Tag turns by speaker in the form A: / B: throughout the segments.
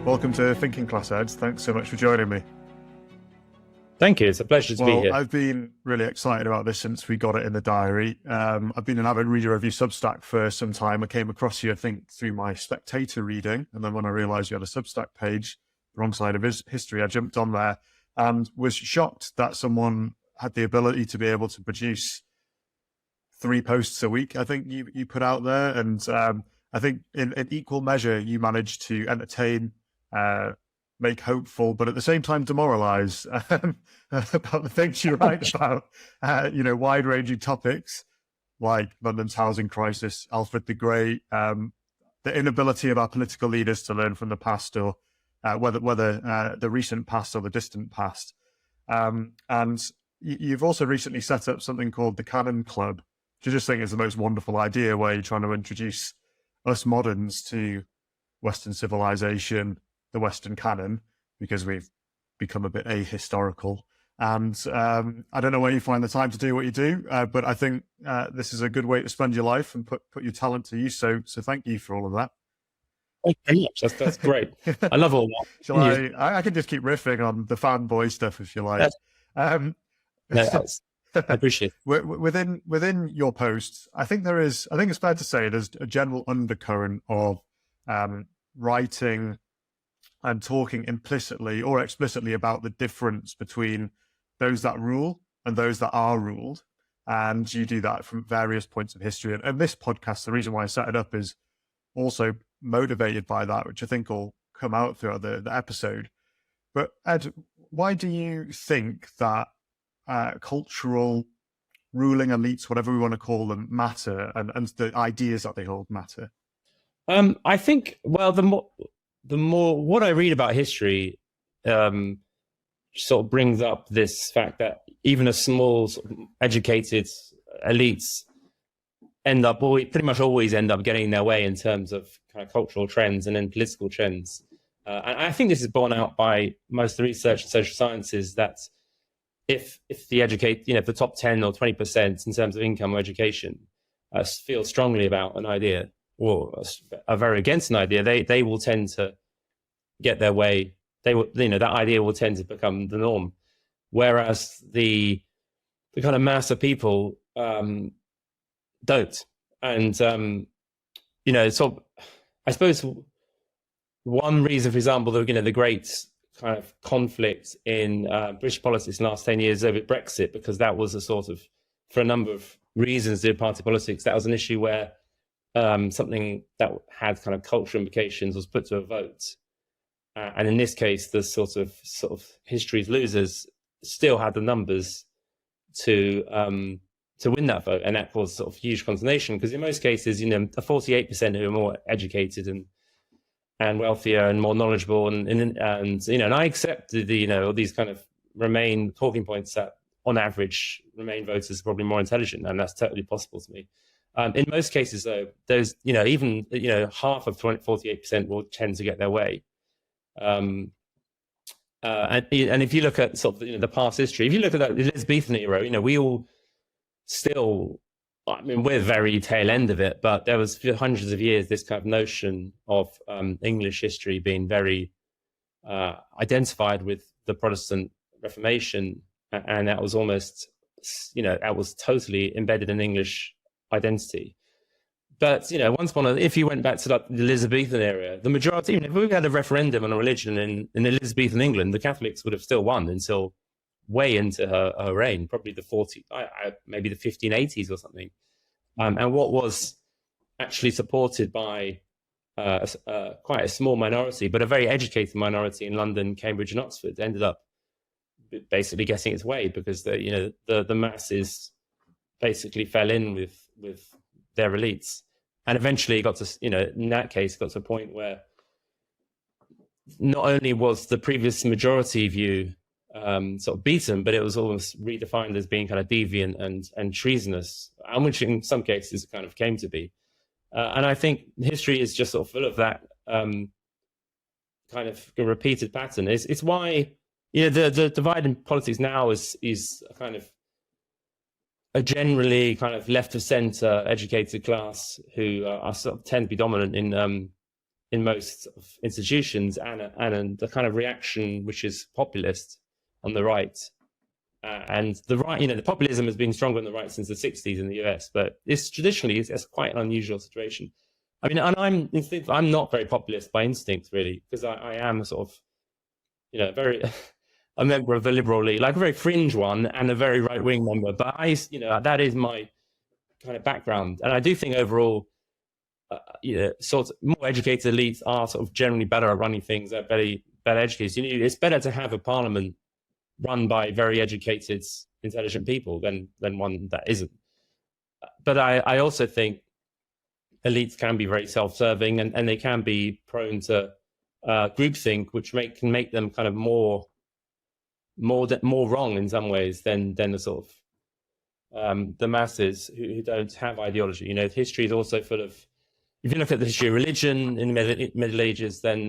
A: Welcome to Thinking Class, Ed. Thanks so much for joining me.
B: Thank you. It's a pleasure to be here.
A: I've been really excited about this since we got it in the diary. I've been an avid reader of your Substack for some time. I came across you, I think, through my Spectator reading. And then when I realized you had a Substack page, the wrong side of history, I jumped on there and was shocked that someone had the ability to be able to produce 3 posts a week, I think you put out there. And I think in equal measure, you managed to entertain, make hopeful, but at the same time demoralize about the things you write about, wide-ranging topics like London's housing crisis, Alfred the Great, the inability of our political leaders to learn from the past, or whether the recent past or the distant past. And you've also recently set up something called the Canon Club, which I just think is the most wonderful idea, where you're trying to introduce us moderns to Western civilization, the Western canon, because we've become a bit ahistorical. And I don't know where you find the time to do what you do, but I think this is a good way to spend your life and put your talent to use. So thank you for all of that.
B: Okay, that's great. I love all that.
A: Shall I can just keep riffing on the fanboy stuff if you like.
B: No, I appreciate it.
A: Within your posts, I think it's fair to say there's a general undercurrent of writing and talking implicitly or explicitly about the difference between those that rule and those that are ruled. And you do that from various points of history. And this podcast, the reason why I set it up is also motivated by that, which I think will come out throughout the episode. But Ed, why do you think that cultural ruling elites, whatever we want to call them, matter, and the ideas that they hold matter?
B: I think, well, the more what I read about history sort of brings up this fact that even a small sort of educated elites pretty much always end up getting their way in terms of kind of cultural trends and then political trends. And I think this is borne out by most of the research in social sciences, that if the top 10 or 20% in terms of income or education feel strongly about an idea or are very against an idea, they will tend to get their way. That idea will tend to become the norm. Whereas the kind of mass of people don't. And so I suppose one reason, for example, the great kind of conflict in British politics in the last 10 years over Brexit, because that was a sort of, for a number of reasons, the party politics, that was an issue where something that had kind of cultural implications was put to a vote. And in this case, the sort of history's losers still had the numbers to win that vote, and that caused sort of huge consternation, because in most cases, the 48% who are more educated and wealthier and more knowledgeable, and I accept all these kind of Remain talking points that on average Remain voters are probably more intelligent, and that's totally possible to me. In most cases, though, there's even half of 48% will tend to get their way. And if you look at sort of the past history, if you look at that Elizabethan era, we all still, we're very tail end of it, but there was for hundreds of years this kind of notion of English history being very identified with the Protestant Reformation, and that was almost, that was totally embedded in English identity. But if you went back to the Elizabethan era, the majority, even if we had a referendum on a religion in Elizabethan England, the Catholics would have still won until way into her reign, probably maybe the 1580s or something. And what was actually supported by quite a small minority, but a very educated minority in London, Cambridge, and Oxford, ended up basically getting its way, because the masses basically fell in with their elites. And eventually got to, in that case, got to a point where not only was the previous majority view sort of beaten, but it was almost redefined as being kind of deviant and treasonous, and which in some cases kind of came to be. And I think history is just sort of full of that kind of a repeated pattern. It's why the divide in politics now is a kind of a generally kind of left of centre educated class who are sort of tend to be dominant in most sort of institutions, and the kind of reaction which is populist on the right. And the right, the populism has been stronger on the right since the 60s in the US, but it's traditionally it's quite an unusual situation. I mean, and I'm not very populist by instinct, really, because I am sort of, very a member of the Liberal League, like a very fringe one, and a very right wing member. But that is my kind of background, and I do think overall, sort of more educated elites are sort of generally better at running things. They're better educated. It's better to have a parliament run by very educated, intelligent people than one that isn't. But I also think elites can be very self-serving, and they can be prone to groupthink, which can make them kind of more wrong in some ways than the sort of the masses who don't have ideology. History is also full of. If you look at the history of religion in the Middle Ages, then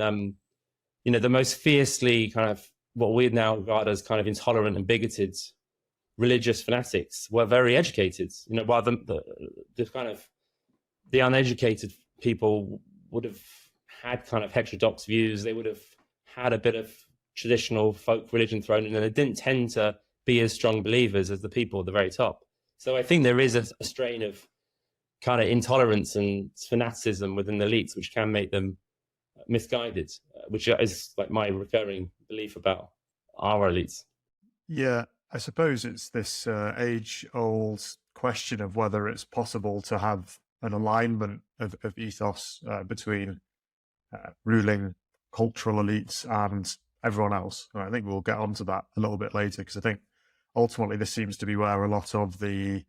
B: the most fiercely kind of what we now regard as kind of intolerant and bigoted religious fanatics were very educated. While the kind of the uneducated people would have had kind of heterodox views, they would have had a bit of traditional folk religion thrown in, and they didn't tend to be as strong believers as the people at the very top. So I think there is a strain of kind of intolerance and fanaticism within the elites, which can make them misguided, which is like my recurring belief about our elites.
A: Yeah, I suppose it's this age-old question of whether it's possible to have an alignment of ethos between ruling cultural elites and everyone else. And I think we'll get onto that a little bit later, because I think ultimately this seems to be where a lot of the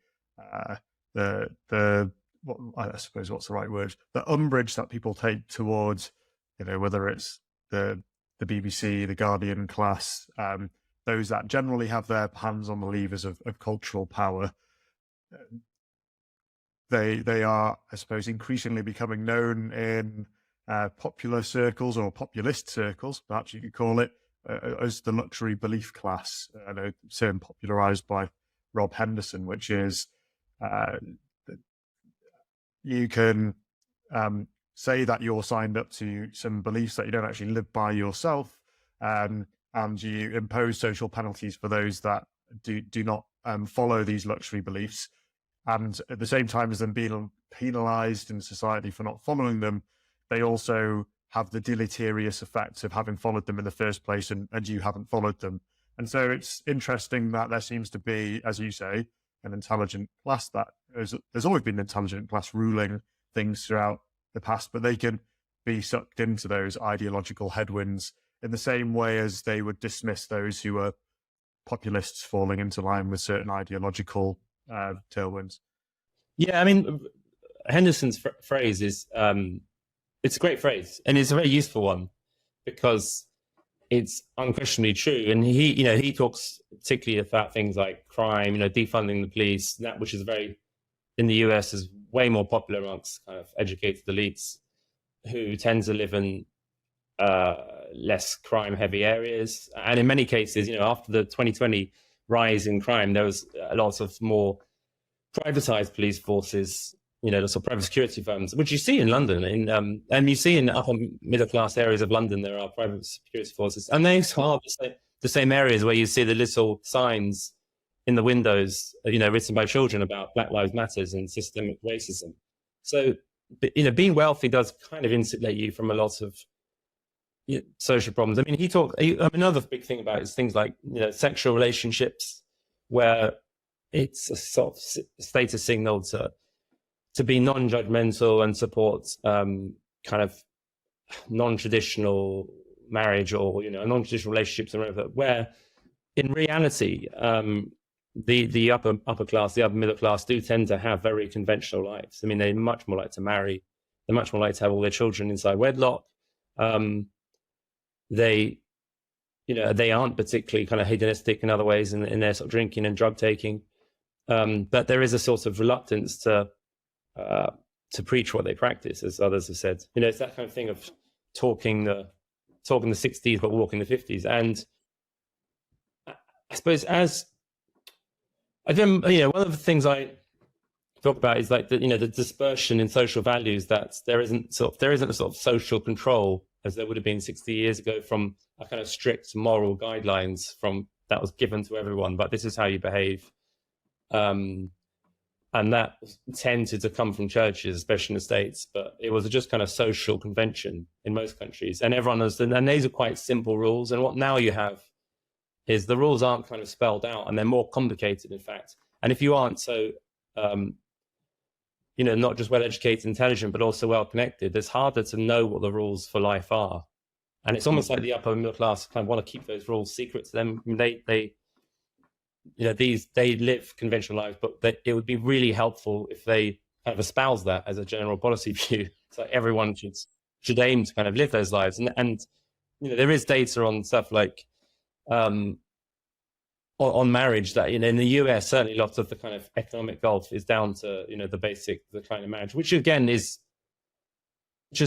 A: what, I suppose what's the right word, the umbrage that people take towards, whether it's the BBC, the Guardian class, those that generally have their hands on the levers of cultural power, they are, I suppose, increasingly becoming known in popular circles or populist circles, perhaps you could call it, as the luxury belief class. I know, term popularized by Rob Henderson, which is you can say that you're signed up to some beliefs that you don't actually live by yourself, and you impose social penalties for those that do not follow these luxury beliefs. And at the same time as them being penalized in society for not following them, they also have the deleterious effect of having followed them in the first place, and you haven't followed them. And so it's interesting that there seems to be, as you say, an intelligent class that there's always been an intelligent class ruling things throughout the past, but they can be sucked into those ideological headwinds in the same way as they would dismiss those who are populists falling into line with certain ideological tailwinds.
B: Yeah, I mean, Henderson's phrase is it's a great phrase, and it's a very useful one because it's unquestionably true. And he talks particularly about things like crime, defunding the police, that which is in the US is way more popular amongst kind of educated elites who tend to live in less crime-heavy areas. And in many cases, after the 2020 rise in crime, there was a lot of more privatized police forces, the sort of private security firms, which you see in London, and you see in upper middle-class areas of London, there are private security forces. And they are the same areas where you see the little signs in the windows, written by children about Black Lives Matters and systemic racism. So, being wealthy does kind of insulate you from a lot of social problems. I mean, another big thing about it is things like, sexual relationships, where it's a sort of status signal to be non-judgmental and support kind of non-traditional marriage or, non-traditional relationships, where in reality, the upper class, the upper middle class do tend to have very conventional lives. I mean, they much more like to marry. They're much more like to have all their children inside wedlock. They aren't particularly kind of hedonistic in other ways in their sort of drinking and drug taking. But there is a sort of reluctance to preach what they practice, as others have said. It's that kind of thing of talking the 60s but walking the 50s. And I suppose one of the things I talk about is like the dispersion in social values, that there isn't a sort of social control as there would have been 60 years ago from a kind of strict moral guidelines from that was given to everyone, but this is how you behave. And that tended to come from churches, especially in the States, but it was just kind of social convention in most countries. And everyone understood, and these are quite simple rules. And what now you have is the rules aren't kind of spelled out, and they're more complicated, in fact. And if you aren't so, not just well-educated, intelligent, but also well-connected, it's harder to know what the rules for life are. And it's almost like the upper middle class kind of want to keep those rules secret to them. I mean, they live conventional lives, but it would be really helpful if they kind of espouse that as a general policy view. So everyone should aim to kind of live those lives. And there is data on stuff like on marriage that in the US, certainly lots of the kind of economic gulf is down to the basic decline of marriage, which again is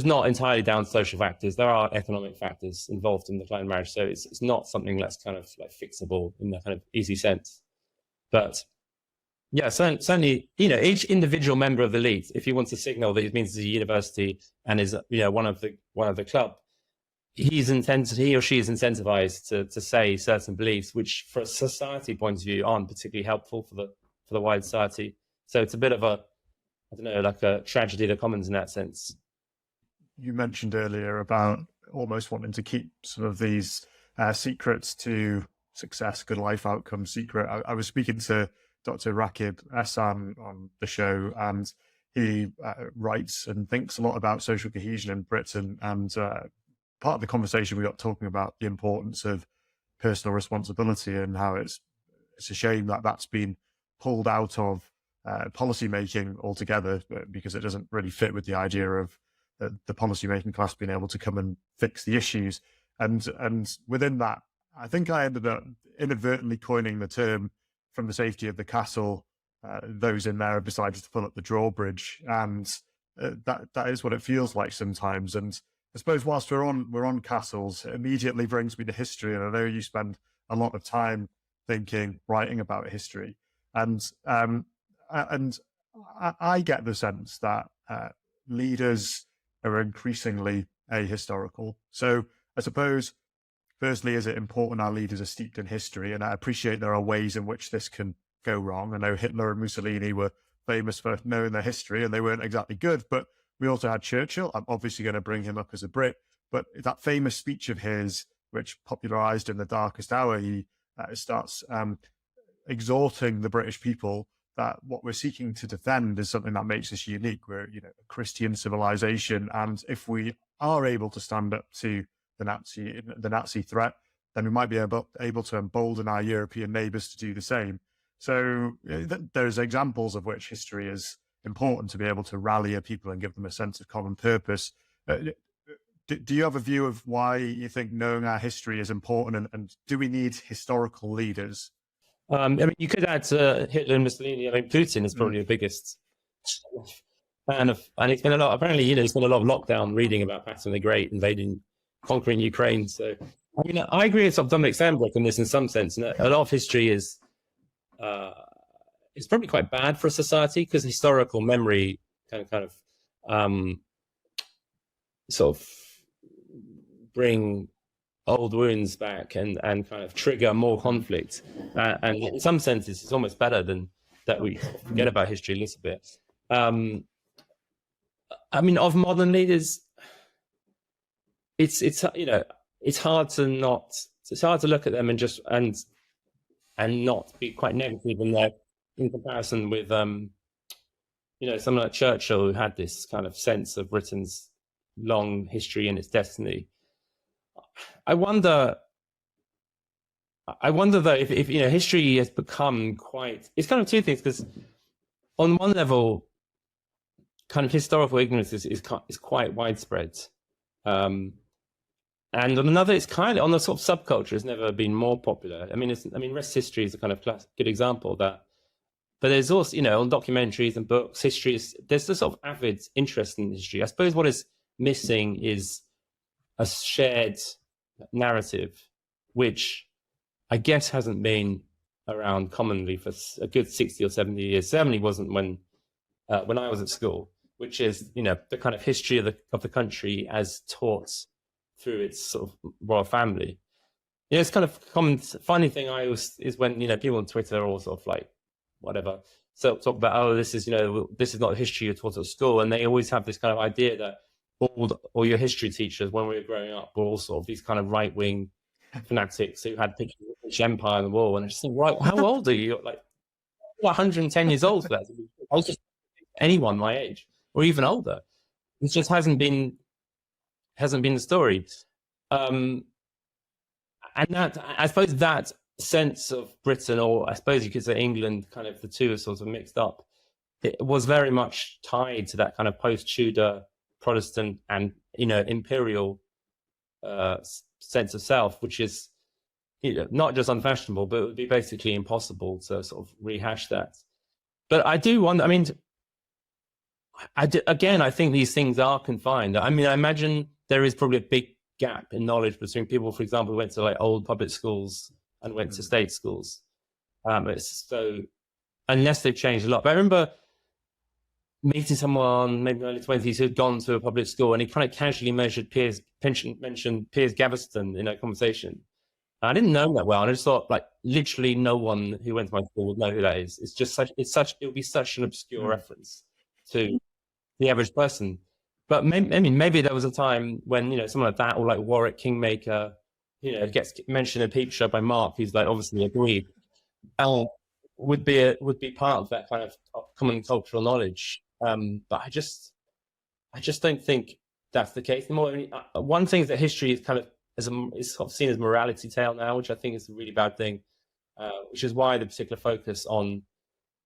B: not entirely down to social factors. There are economic factors involved in the decline of marriage, so it's not something that's kind of like fixable in that kind of easy sense. But yeah, certainly, each individual member of the elite, if he wants to signal that it means it's a university and is one of the club, he or she is incentivized to say certain beliefs, which for a society point of view aren't particularly helpful for the wider society. So it's a bit of like a tragedy of the commons in that sense.
A: You mentioned earlier about almost wanting to keep some of these secrets to success, good life outcomes secret. I was speaking to Dr. Rakib Ehsan on the show, and he writes and thinks a lot about social cohesion in Britain. And part of the conversation we got talking about the importance of personal responsibility and how it's a shame that that's been pulled out of policy making altogether, because it doesn't really fit with the idea of the policy-making class being able to come and fix the issues. And within that, I think I ended up inadvertently coining the term "from the safety of the castle, those in there have decided to pull up the drawbridge." And that is what it feels like sometimes. And I suppose whilst we're on castles, it immediately brings me to history. And I know you spend a lot of time writing about history. And I get the sense that leaders are increasingly ahistorical. So I suppose, firstly, is it important our leaders are steeped in history? And I appreciate there are ways in which this can go wrong. I know Hitler and Mussolini were famous for knowing their history, and they weren't exactly good, but we also had Churchill. I'm obviously going to bring him up as a Brit, but that famous speech of his, which popularized in the darkest hour, he starts exhorting the British people that what we're seeking to defend is something that makes us unique. We're, a Christian civilization, and if we are able to stand up to the Nazi threat, then we might be able to embolden our European neighbours to do the same. So there's examples of which history is important to be able to rally a people and give them a sense of common purpose. Do you have a view of why you think knowing our history is important, and do we need historical leaders?
B: I mean, you could add to Hitler and Mussolini. I mean, Putin is probably the biggest fan of, and it's been a lot. Apparently, there's been a lot of lockdown reading about Alfred the Great conquering Ukraine. So, I mean, I agree with Dominic Sandbrook on this in some sense. And a lot of history is probably quite bad for a society, because historical memory kind of sort of bring old wounds back and kind of trigger more conflict. And in some senses, it's almost better than that we forget about history a little bit. I mean, of modern leaders, it's hard to look at them and not be quite negative in comparison with someone like Churchill, who had this kind of sense of Britain's long history and its destiny. I wonder though if history has become it's kind of two things, because on one level, kind of historical ignorance is quite widespread, and on another, it's kind of on the sort of subculture has never been more popular. I mean, rest history is a kind of good example of that. But there's also, on documentaries and books, there's this sort of avid interest in history. I suppose what is missing is a shared narrative, which I guess hasn't been around commonly for a good 60 or 70 years. Certainly wasn't when when I was at school, which is, the kind of history of the country as taught through its sort of royal family. It's kind of common. Funny thing I always is when people on Twitter are all sort of like whatever, so talk about, oh, this is this is not the history you're taught at school, and they always have this kind of idea that all your history teachers when we were growing up were all sort of these kind of right wing fanatics who had pictures of the British Empire on the wall, and I just think, right, how old are you? You're like 110 years old for that. I was just anyone my age or even older. It just hasn't been the story. And that, I suppose, that sense of Britain, or I suppose you could say England, kind of the two are sort of mixed up. It was very much tied to that kind of post-Tudor Protestant and imperial sense of self, which is not just unfashionable, but it would be basically impossible to sort of rehash that. But I do wonder. I mean, again, I think these things are confined. I mean, I imagine there is probably a big gap in knowledge between people, for example, who went to like old public schools and went to state schools. So unless they've changed a lot. But I remember meeting someone maybe in the early 20s who had gone to a public school, and he kind of casually mentioned Piers Gaveston in a conversation. I didn't know him that well, and I just thought, like, literally no one who went to my school would know who that is. It's just it would be such an obscure reference to the average person. But maybe there was a time when someone like that, or like Warwick Kingmaker, gets mentioned in a Peep Show by Mark, who's like obviously agreed, would be part of that kind of common cultural knowledge. But I just don't think that's the case anymore. I mean, one thing is that history is kind of is sort of seen as morality tale now, which I think is a really bad thing. Which is why the particular focus on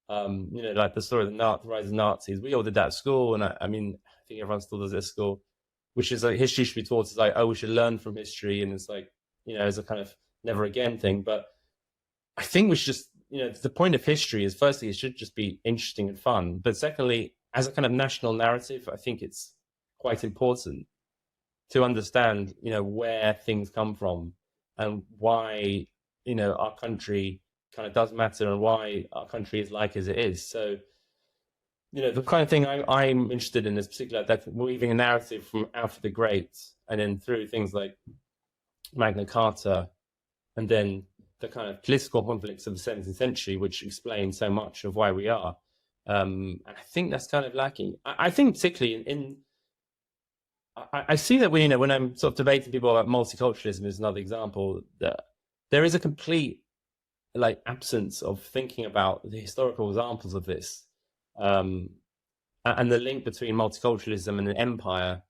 B: like the story of the rise of Nazis. We all did that at school, and I mean, I think everyone still does it at school, which is like history should be taught as like, oh, we should learn from history, and it's like as a kind of never again thing. But I think we should just the point of history is, firstly, it should just be interesting and fun, but secondly, as a kind of national narrative, I think it's quite important to understand where things come from and why our country kind of does matter, and why our country is like as it is. So the kind of thing I'm interested in is particularly that weaving a narrative from Alfred the Great, and then through things like Magna Carta, and then the kind of political conflicts of the 17th century, which explain so much of why we are. And I think that's kind of lacking. I think particularly I see that when I'm sort of debating people about multiculturalism is another example, that there is a complete absence of thinking about the historical examples of this. And the link between multiculturalism and an empire,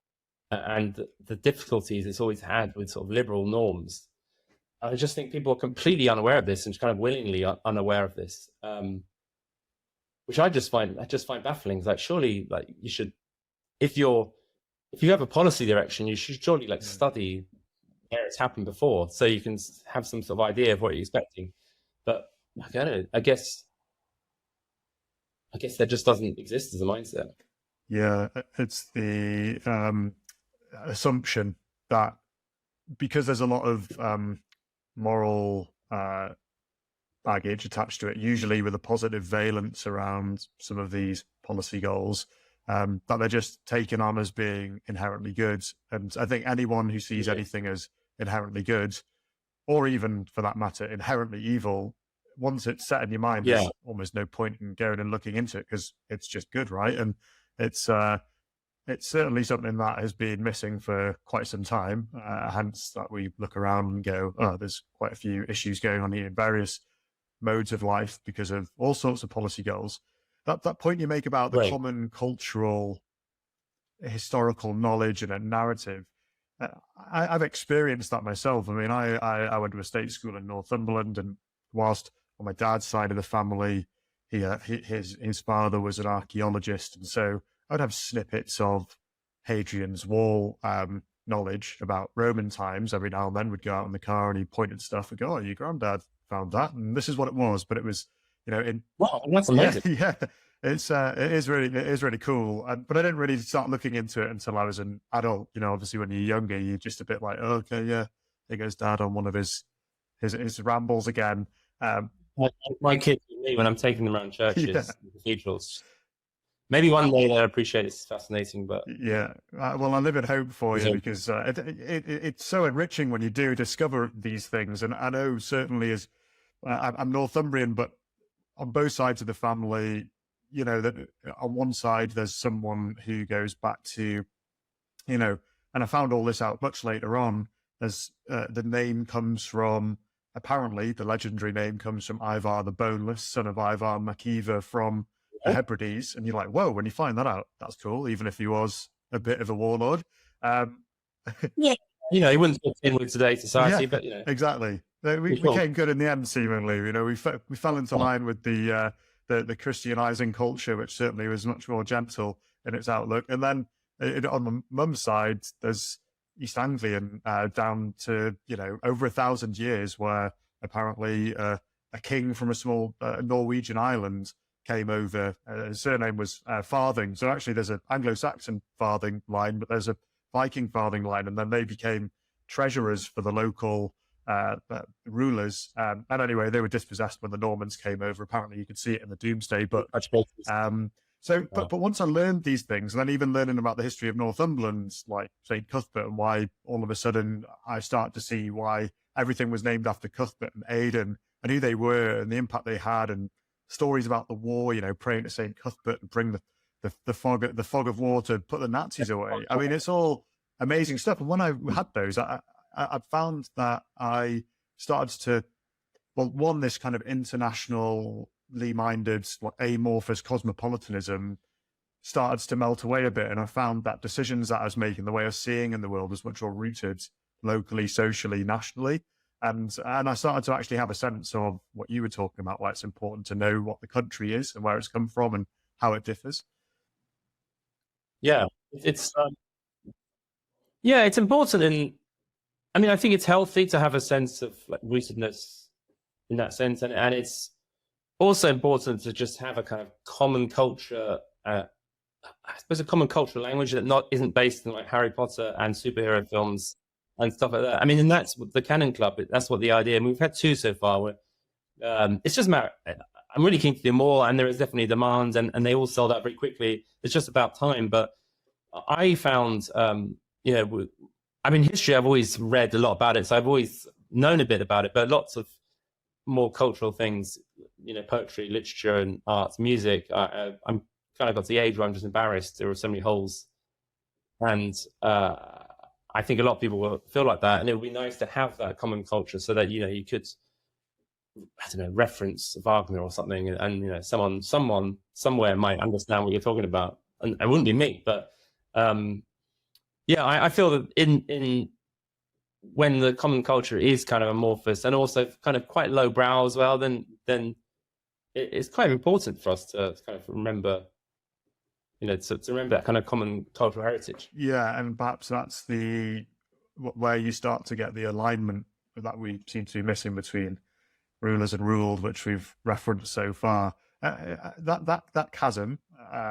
B: and the difficulties it's always had with sort of liberal norms. I just think people are completely unaware of this, and kind of willingly unaware of this, which I just find baffling. It's like, surely, you should, if you have a policy direction, you should surely study where it's happened before, so you can have some sort of idea of what you're expecting. But I don't know. I guess that just doesn't exist as a mindset.
A: Yeah, it's the assumption that because there's a lot of moral baggage attached to it, usually with a positive valence around some of these policy goals, that they're just taken on as being inherently good. And I think anyone who sees anything as inherently good, or even for that matter, inherently evil, once it's set in your mind, there's almost no point in going and looking into it, because it's just good, right? And it's certainly something that has been missing for quite some time. Hence that we look around and go, oh, there's quite a few issues going on here in various modes of life because of all sorts of policy goals. That point you make about the common cultural, historical knowledge and a narrative, I've experienced that myself. I mean, I went to a state school in Northumberland, and whilst on my dad's side of the family, his father was an archaeologist, and so I'd have snippets of Hadrian's Wall knowledge about Roman times. Every now and then we'd go out in the car and he'd point at stuff and go, oh, your granddad found that, and this is what it was. But it was,
B: wow, that's amazing.
A: Yeah, it is really cool. But I didn't really start looking into it until I was an adult. Obviously when you're younger, you're just a bit like, oh, okay, yeah, there goes Dad on one of his rambles again.
B: My kids and me, when I'm taking them around churches, cathedrals, Maybe one day they'll appreciate it's fascinating, but
A: Yeah, well, I live in hope for you,
B: so,
A: because it's so enriching when you do discover these things. And I know certainly as I'm Northumbrian, but on both sides of the family, you know, that on one side there's someone who goes back to, you know, and I found all this out much later on. There's the name comes from, apparently the legendary name comes from Ivar the Boneless, son of Ivar MacIver from the Hebrides. And you're like, whoa, when you find that out, that's cool, even if he was a bit of a warlord.
B: yeah, you know, he wouldn't fit in with today's society,
A: Yeah,
B: but you know,
A: exactly. We came good in the end, seemingly. You know, we fell into line with the Christianizing culture, which certainly was much more gentle in its outlook. And then on my mum's side, there's East Anglian down to, you know, over 1,000 years, where apparently a king from a small Norwegian island came over. His surname was Farthing. So actually, there's an Anglo-Saxon Farthing line, but there's a Viking Farthing line, and then they became treasurers for the local rulers. And anyway, they were dispossessed when the Normans came over. Apparently, you could see it in the Doomsday Book. But once I learned these things, and then even learning about the history of Northumberland, like St. Cuthbert, and why all of a sudden I start to see why everything was named after Cuthbert and Aidan, and who they were and the impact they had, and stories about the war, you know, praying to St. Cuthbert and bring the fog of war to put the Nazis away. I mean, it's all amazing stuff. And when I had those, I found that I started to, well, one, this kind of internationally minded, amorphous cosmopolitanism started to melt away a bit. And I found that decisions that I was making, the way I was seeing in the world, was much more rooted locally, socially, nationally. And I started to actually have a sense of what you were talking about, why it's important to know what the country is and where it's come from and how it differs.
B: yeah, it's it's important. And I mean, I think it's healthy to have a sense of like rootedness in that sense, and it's also important to just have a kind of common culture, I suppose a common cultural language that isn't based in like Harry Potter and superhero films and stuff like that. I mean, and that's what the Canon Club, that's what the idea, and we've had 2 so far, where it's just a matter, I'm really keen to do more, and there is definitely demand, and they all sold out very quickly. It's just about time. But I found, you know, I mean, history, I've always read a lot about it, so I've always known a bit about it, but lots of more cultural things, you know, poetry, literature, and arts, music. I'm kind of got to the age where I'm just embarrassed. There are so many holes, and I think a lot of people will feel like that, and it would be nice to have that common culture so that, you know, you could, I don't know, reference Wagner or something, and you know, someone somewhere might understand what you're talking about, and it wouldn't be me, but I feel that in when the common culture is kind of amorphous and also kind of quite lowbrow as well, then it's quite important for us to kind of remember, you know, to remember that kind of common cultural heritage.
A: Yeah, and perhaps that's where you start to get the alignment that we seem to be missing between rulers and ruled, which we've referenced so far. That chasm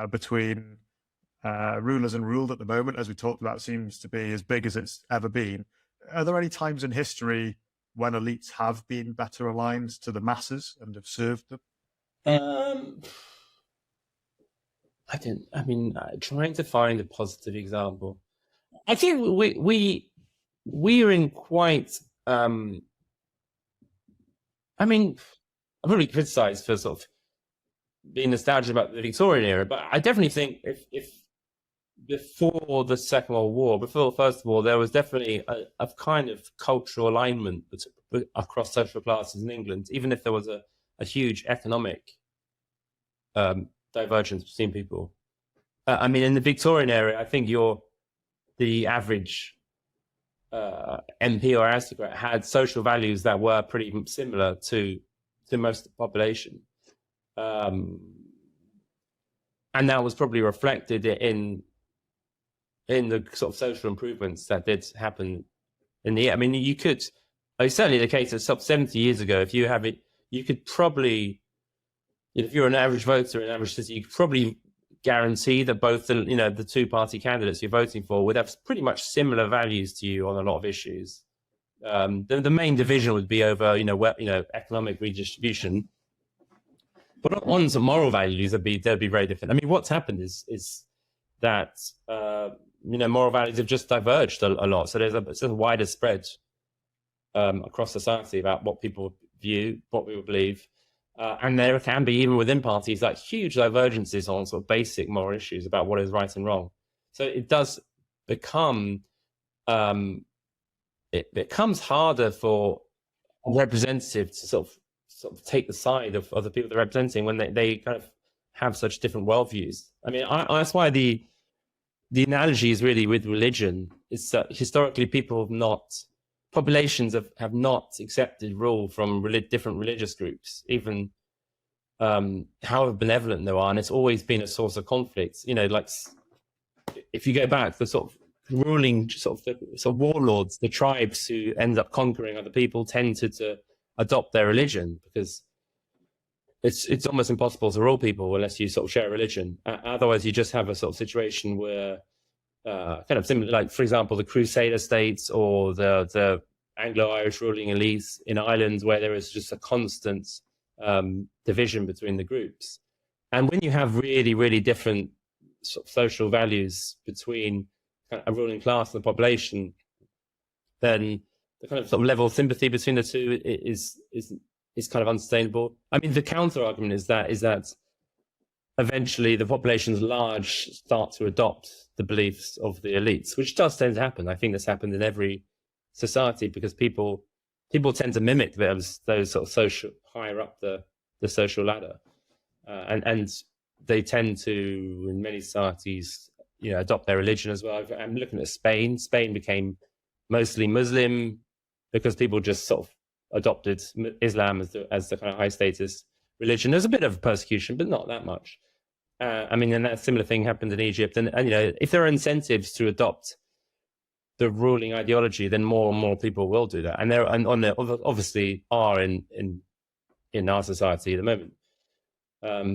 A: between rulers and ruled at the moment, as we talked about, seems to be as big as it's ever been. Are there any times in history when elites have been better aligned to the masses and have served them?
B: Trying to find a positive example. I think we are in quite. I've really criticised for sort of being nostalgic about the Victorian era, but I definitely think if before the Second World War, before the First War, there was definitely a kind of cultural alignment across social classes in England, even if there was a huge economic divergence between people. In the Victorian era, I think the average MP or aristocrat had social values that were pretty similar to most of the population. And that was probably reflected in the sort of social improvements that did happen in the year. I mean, it's certainly the case that 70 years ago, if you have it, you could probably, if you're an average voter in an average city, you could probably guarantee that both the two-party candidates you're voting for would have pretty much similar values to you on a lot of issues. The main division would be over, economic redistribution. But on some moral values, they'd be very different. I mean, what's happened is that moral values have just diverged a lot. So there's a wider spread across society about what people view, what people believe, and there can be, even within parties, like huge divergences on sort of basic moral issues about what is right and wrong. So it does become it becomes harder for a representative to sort of take the side of the people they're representing when they kind of have such different worldviews. I mean, that's why the analogy is really with religion. It's that historically populations have not accepted rule from different religious groups, even however benevolent they are, and it's always been a source of conflict. Like if you go back, the sort of ruling sort of warlords, the tribes who end up conquering other people tend to adopt their religion, because it's almost impossible to rule people unless you sort of share a religion. Otherwise, you just have a sort of situation where kind of similar, like for example, the Crusader states or the Anglo-Irish ruling elites in Ireland, where there is just a constant division between the groups. And when you have really, really different sort of social values between a ruling class and the population, then the kind of sort of level of sympathy between the two is kind of unsustainable. I mean, the counter argument is that eventually the populations large start to adopt the beliefs of the elites, which does tend to happen. I think that's happened in every society, because people tend to mimic those sort of social higher up the social ladder, and they tend to, in many societies, adopt their religion as well. I'm looking at Spain. Spain became mostly Muslim because people just sort of adopted Islam as the kind of high status religion. There's a bit of persecution, but not that much. I mean, and that similar thing happened in Egypt. And if there are incentives to adopt the ruling ideology, then more and more people will do that. And there obviously are in our society at the moment.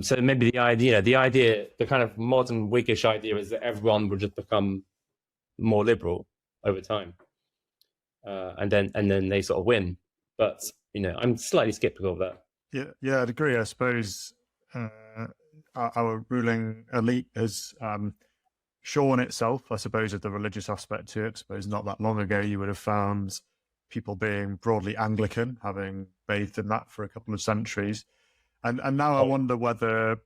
B: So maybe the idea, the kind of modern Whiggish idea, is that everyone will just become more liberal over time, and then they sort of win. But I'm slightly skeptical of that.
A: Yeah, I'd agree. I suppose our ruling elite has shorn itself, I suppose, of the religious aspect to it. I suppose not that long ago you would have found people being broadly Anglican, having bathed in that for a couple of centuries. And now I wonder whether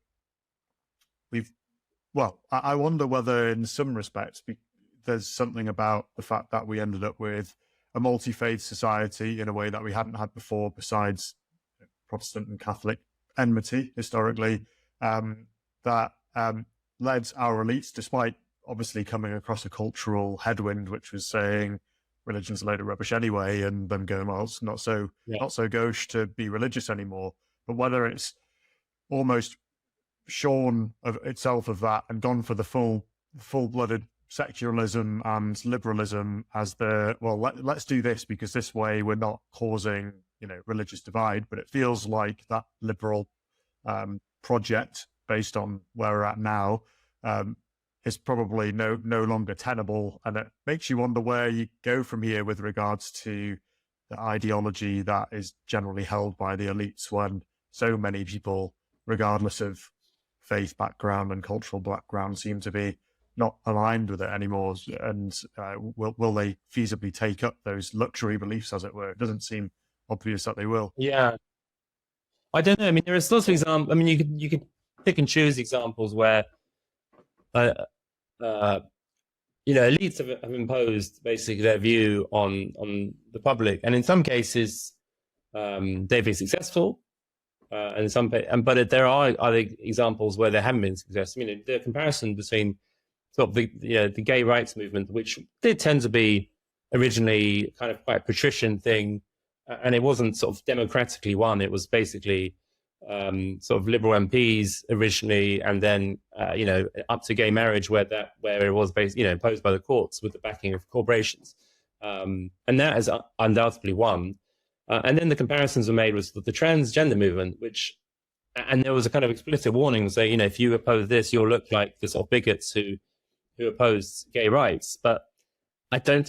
A: I wonder whether in some respects there's something about the fact that we ended up with a multi-faith society in a way that we hadn't had before, besides Protestant and Catholic enmity historically, that led our elites, despite obviously coming across a cultural headwind, which was saying religion's a load of rubbish anyway, and them going, well, it's not so gauche to be religious anymore. But whether it's almost shorn of itself of that and gone for the full-blooded secularism and liberalism as let's do this because this way we're not causing religious divide. But it feels like that liberal project, based on where we're at now, is probably no longer tenable, and it makes you wonder where you go from here with regards to the ideology that is generally held by the elites, when so many people, regardless of faith background and cultural background, seem to be not aligned with it anymore. And will they feasibly take up those luxury beliefs, as it were? It doesn't seem obvious that they will.
B: Yeah, I don't know. I mean, there are lots of examples. I mean, you could pick and choose examples where elites have imposed basically their view on the public, and in some cases they've been successful, but there are other examples where they haven't been successful. The comparison between sort of the gay rights movement, which did tend to be originally kind of quite a patrician thing, and it wasn't sort of democratically won. It was basically sort of liberal MPs originally, and then up to gay marriage, where it was based, imposed by the courts with the backing of corporations, and that has undoubtedly won. And then the comparisons were made with the transgender movement, and there was a kind of explicit warning saying, if you oppose this, you'll look like the sort of bigots who oppose gay rights. But I think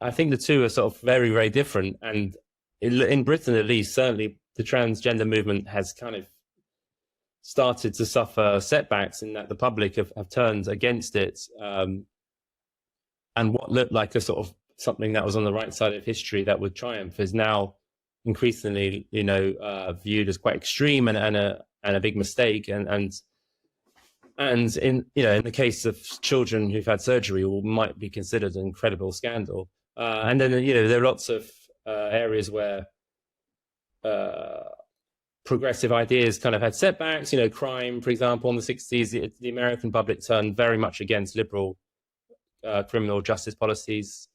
B: the two are sort of very, very different. And in Britain, at least, certainly the transgender movement has kind of started to suffer setbacks in that the public have turned against it. And what looked like a sort of something that was on the right side of history that would triumph is now increasingly, viewed as quite extreme and a big mistake. And in in the case of children who've had surgery, might be considered an incredible scandal. And then there are lots of areas where progressive ideas kind of had setbacks. Crime, for example, in the 60s, the American public turned very much against liberal criminal justice policies,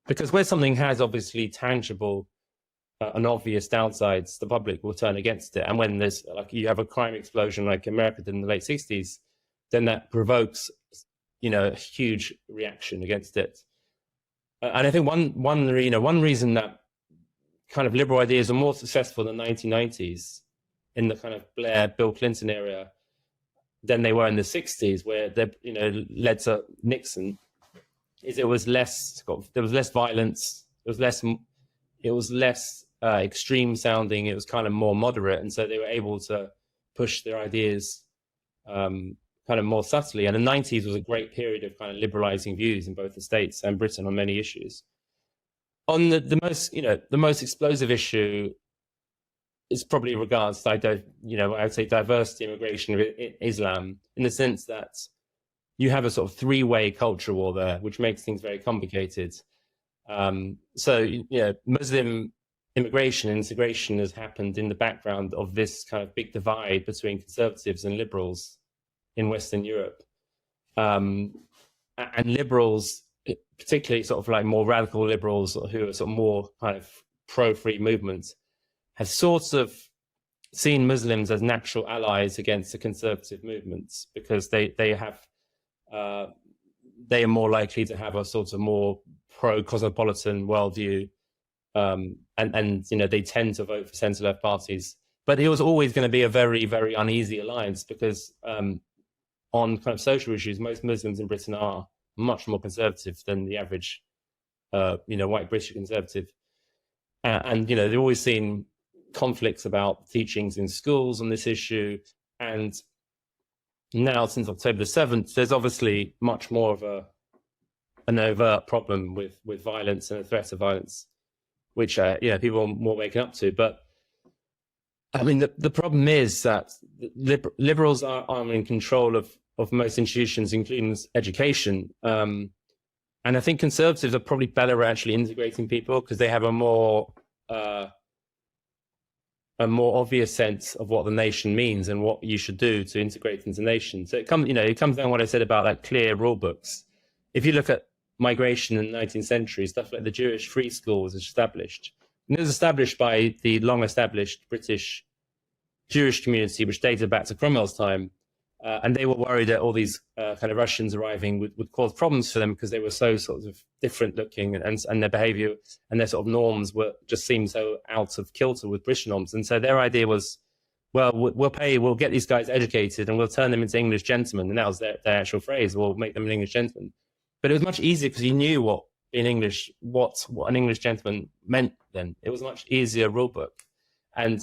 B: because where something has obviously tangible and obvious downsides, the public will turn against it. And when there's you have a crime explosion like America did in the late 60s, then that provokes a huge reaction against it. And I think one reason that kind of liberal ideas are more successful in the 1990s in the kind of Blair, Bill Clinton era than they were in the 60s, where they led to Nixon, is there was less violence, it was less extreme sounding, it was kind of more moderate, and so they were able to push their ideas kind of more subtly. And the 90s was a great period of kind of liberalizing views in both the States and Britain on many issues. On the most explosive issue is probably regards to I would say diversity, immigration, Islam, in the sense that you have a sort of three-way culture war there, which makes things very complicated. Muslim immigration and integration has happened in the background of this kind of big divide between conservatives and liberals in Western Europe. And liberals, particularly sort of like more radical liberals who are sort of more kind of pro-free movements, have sort of seen Muslims as natural allies against the conservative movements, because they are more likely to have a sort of more pro-cosmopolitan worldview, and they tend to vote for centre-left parties. But it was always going to be a very, very uneasy alliance, because on kind of social issues, most Muslims in Britain are much more conservative than the average, white British conservative. And they've always seen conflicts about teachings in schools on this issue. And now, since October the 7th, there's obviously much more of an overt problem with violence and a threat of violence, which people are more waking up to. But I mean, the problem is that liberals are in control of most institutions, including education. And I think conservatives are probably better at actually integrating people, because they have a more obvious sense of what the nation means and what you should do to integrate into the nation. So it comes down to what I said about like clear rule books. If you look at migration in the 19th century, stuff like the Jewish free school was established. And it was established by the long-established British Jewish community, which dated back to Cromwell's time. And they were worried that all these kind of Russians arriving would cause problems for them, because they were so sort of different looking, and their behavior and their sort of norms just seemed so out of kilter with British norms. And so their idea was, well, we'll get these guys educated and we'll turn them into English gentlemen. And that was their actual phrase, we'll make them an English gentleman. But it was much easier because you knew what an English gentleman meant then. It was a much easier rule book. And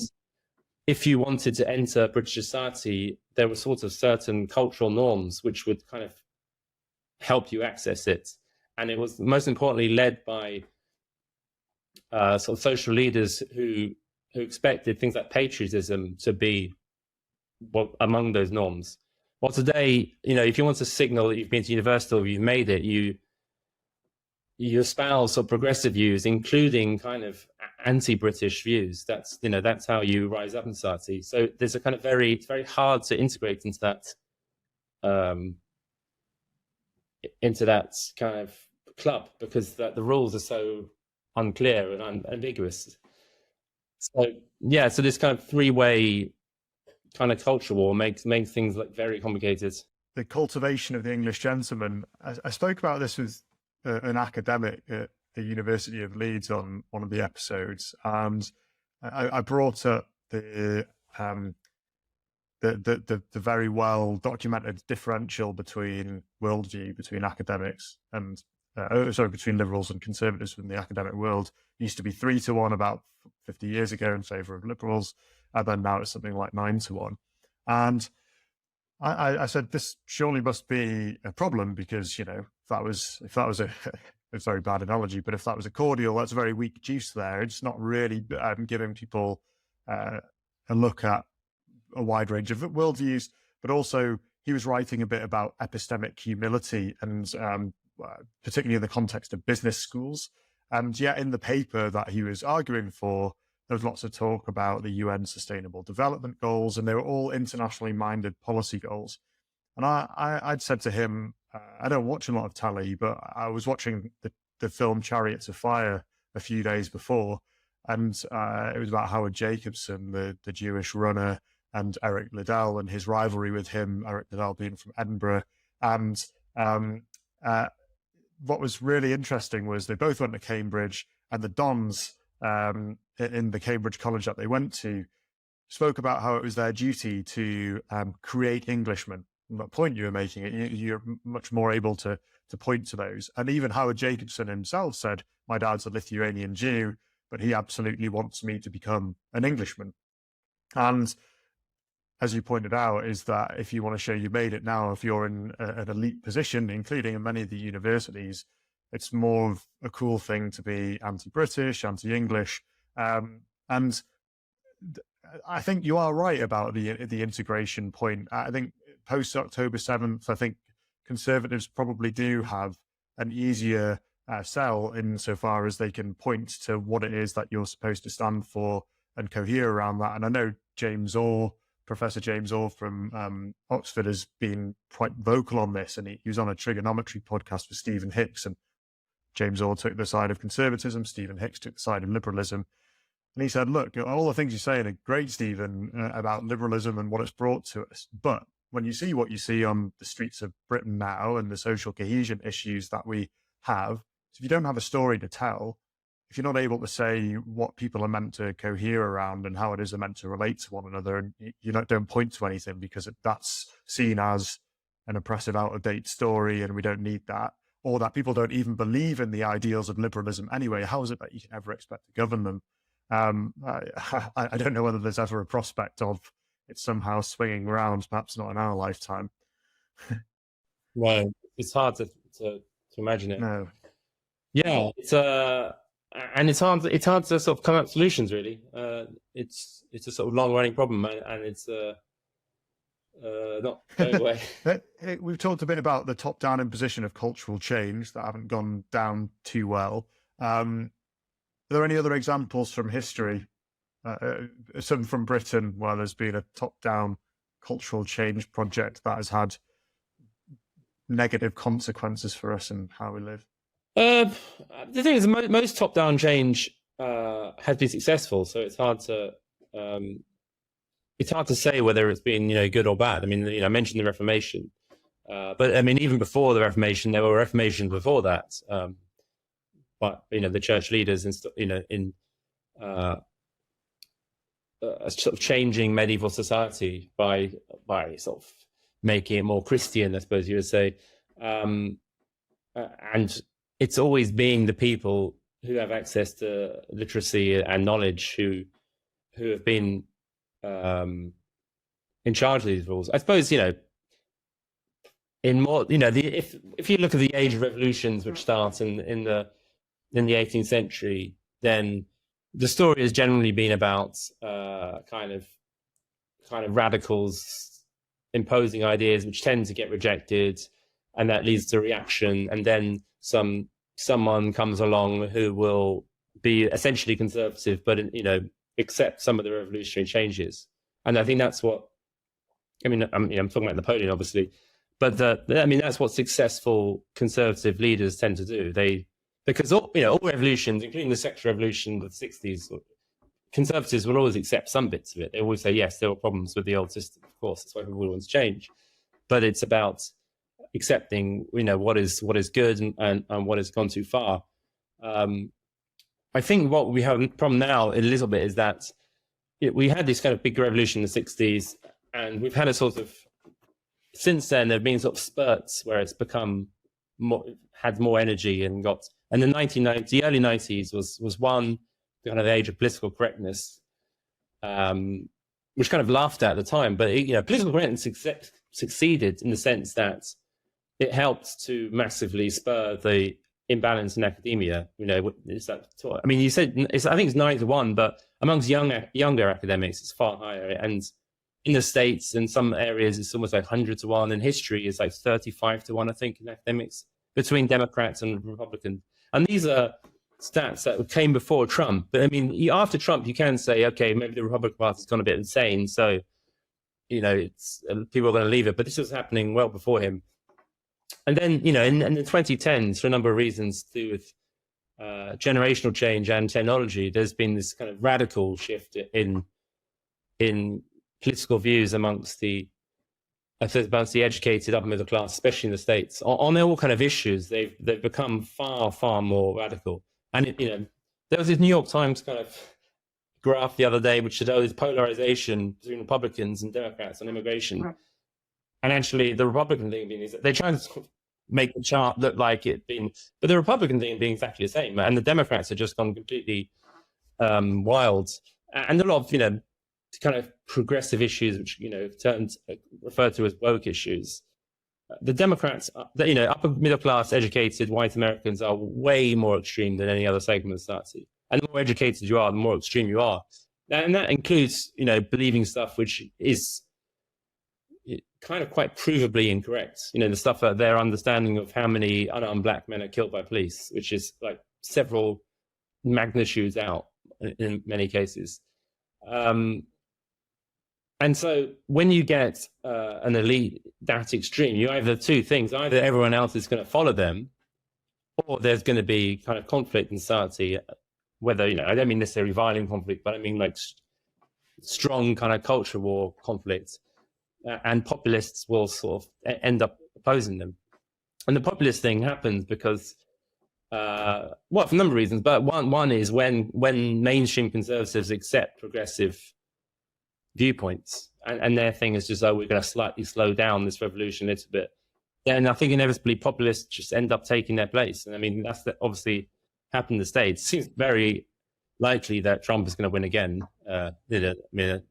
B: if you wanted to enter British society, there were sort of certain cultural norms which would kind of help you access it. And it was most importantly led by sort of social leaders who expected things like patriotism to be among those norms. Well, today, if you want to signal that you've been to university or you've made it, you espouse sort of progressive views, including kind of anti-British views. That's how you rise up in society. So there's a kind of it's very hard to integrate into that kind of club, because the rules are so unclear and ambiguous. So this kind of three-way kind of culture war makes things like very complicated.
A: The cultivation of the English gentleman. I spoke about this with an academic at the University of Leeds on one of the episodes, and I brought up the very well documented differential between worldview between academics and between liberals and conservatives in the academic world. It used to be 3-1 about 50 years ago in favor of liberals, and then now it's something like 9-1. And I said this surely must be a problem because, if that was a it's a very bad analogy, but if that was a cordial, that's a very weak juice there. It's not really giving people a look at a wide range of worldviews, but also he was writing a bit about epistemic humility, and particularly in the context of business schools. And yet in the paper that he was arguing for, there was lots of talk about the UN Sustainable Development Goals, and they were all internationally minded policy goals. And I'd said to him, I don't watch a lot of telly, but I was watching the film Chariots of Fire a few days before, and it was about Howard Jacobson, the Jewish runner, and Eric Liddell and his rivalry with him, Eric Liddell being from Edinburgh. And what was really interesting was they both went to Cambridge, and the Dons in the Cambridge college that they went to spoke about how it was their duty to create Englishmen. And that point you were making, you're much more able to point to those. And even Howard Jacobson himself said, my dad's a Lithuanian Jew, but he absolutely wants me to become an Englishman. And as you pointed out, is that if you want to show you made it now, if you're in an elite position, including in many of the universities, it's more of a cool thing to be anti-British, anti-English. And I think you are right about the integration point. I think post-October 7th, I think conservatives probably do have an easier sell insofar as they can point to what it is that you're supposed to stand for and cohere around that. And I know Professor James Orr from Oxford has been quite vocal on this, and he was on a trigonometry podcast with Stephen Hicks, and James Orr took the side of conservatism, Stephen Hicks took the side of liberalism. And he said, look, all the things you're saying are great, Stephen, about liberalism and what it's brought to us. But when you see what you see on the streets of Britain now and the social cohesion issues that we have, if you don't have a story to tell, if you're not able to say what people are meant to cohere around and how it is they're meant to relate to one another, and you don't point to anything because that's seen as an oppressive, out-of-date story and we don't need that, or that people don't even believe in the ideals of liberalism anyway, how is it that you can ever expect to govern them? I don't know whether there's ever a prospect of it somehow swinging around, perhaps not in our lifetime.
B: Well, it's hard to imagine it.
A: No.
B: Yeah, and it's hard to sort of come up with solutions, really. It's a sort of long running problem, and it's not going away.
A: We've talked a bit about the top down imposition of cultural change that haven't gone down too well. Are there any other examples from history, some from Britain, where there's been a top down cultural change project that has had negative consequences for us and how we live?
B: The thing is, most top-down change has been successful, so it's hard to say whether it's been good or bad. I mean, I mentioned the Reformation, but I mean, even before the Reformation, there were reformations before that. But the church leaders in sort of changing medieval society by sort of making it more Christian, I suppose you would say, and it's always being the people who have access to literacy and knowledge who have been in charge of these rules. I suppose in more if you look at the age of revolutions which starts in the 18th century, then the story has generally been about kind of radicals imposing ideas which tend to get rejected, and that leads to reaction, and then someone comes along who will be essentially conservative, but accept some of the revolutionary changes. And I think that's what I'm talking about Napoleon, obviously, but that's what successful conservative leaders tend to do. Because all revolutions, including the sexual revolution of the 60s, conservatives will always accept some bits of it. They always say, yes, there were problems with the old system, of course, that's why people want to change. But it's about accepting, what is good and what has gone too far. I think what we have a problem now a little bit is that we had this kind of big revolution in the 60s, and we've had a sort of, since then, there have been sort of spurts where it's become had more energy and the early 90s was one kind of age of political correctness, which kind of laughed at the time. But political correctness succeeded in the sense that it helped to massively spur the imbalance in academia. You know, is that? I mean, you said I think it's 9-1, but amongst younger academics, it's far higher. And in the States, in some areas, it's almost like 100-1. And history is like 35-1, I think, in academics between Democrats and Republicans. And these are stats that came before Trump. But I mean, after Trump, you can say, okay, maybe the Republican Party's gone a bit insane, so you know, it's people are going to leave it. But this was happening well before him. And then, you know, in the 2010s, for a number of reasons to do with generational change and technology, there's been this kind of radical shift in political views amongst the educated upper middle class, especially in the States, on all kind of issues. They've become far more radical. And you know, there was this New York Times kind of graph the other day which showed this polarization between Republicans and Democrats on immigration. Right. And actually, the Republican thing being is that they try to make the chart look like it being, but the Republican thing being exactly the same, and the Democrats have just gone completely wild. And a lot of, you know, kind of progressive issues, which, you know, referred to as woke issues. The Democrats, you know, upper middle class, educated white Americans are way more extreme than any other segment of society. And the more educated you are, the more extreme you are. And that includes, you know, believing stuff which is kind of quite provably incorrect. You know, the stuff that their understanding of how many unarmed black men are killed by police, which is like several magnitudes out in many cases. And so when you get an elite that extreme, you either two things: either everyone else is going to follow them, or there's going to be kind of conflict in society. Whether, you know, I don't mean necessarily violent conflict, but I mean like strong kind of culture war conflict, and populists will sort of end up opposing them. And the populist thing happens because, well, for a number of reasons, but one is when mainstream conservatives accept progressive viewpoints, and their thing is just, oh, we're going to slightly slow down this revolution a little bit, then I think inevitably populists just end up taking their place. And I mean, that's obviously happened in the States. It seems very likely that Trump is going to win again. I mean,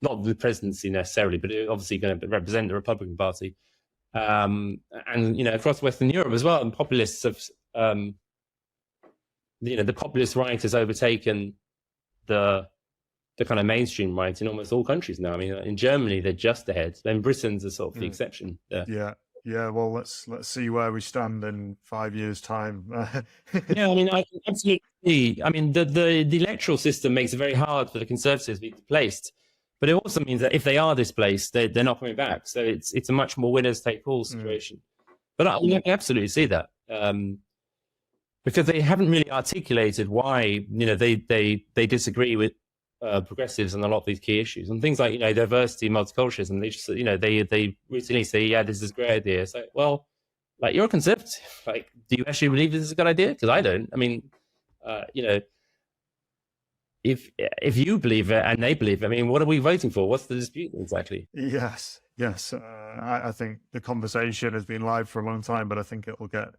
B: not the presidency necessarily, but it's obviously going to represent the Republican Party. And, you know, across Western Europe as well, and populists have, you know, the populist right has overtaken the kind of mainstream right in almost all countries now. I mean, in Germany, they're just ahead. Then Britain's a sort of the exception.
A: Yeah. Well, let's see where we stand in 5 years' time.
B: Yeah, I mean, absolutely. I mean, the electoral system makes it very hard for the Conservatives to be displaced, but it also means that if they are displaced, they're not coming back. So it's a much more winners take all situation. But I absolutely see that, because they haven't really articulated why, you know, they disagree with progressives on a lot of these key issues, and things like, you know, diversity, multiculturalism. They just, you know, they routinely say, yeah, this is a great idea. It's like, well, like, you're a conservative. Like, do you actually believe this is a good idea? Because I don't. I mean, you know, if you believe it and they believe it, I mean, what are we voting for? What's the dispute exactly?
A: Yes. I think the conversation has been live for a long time, but I think it will get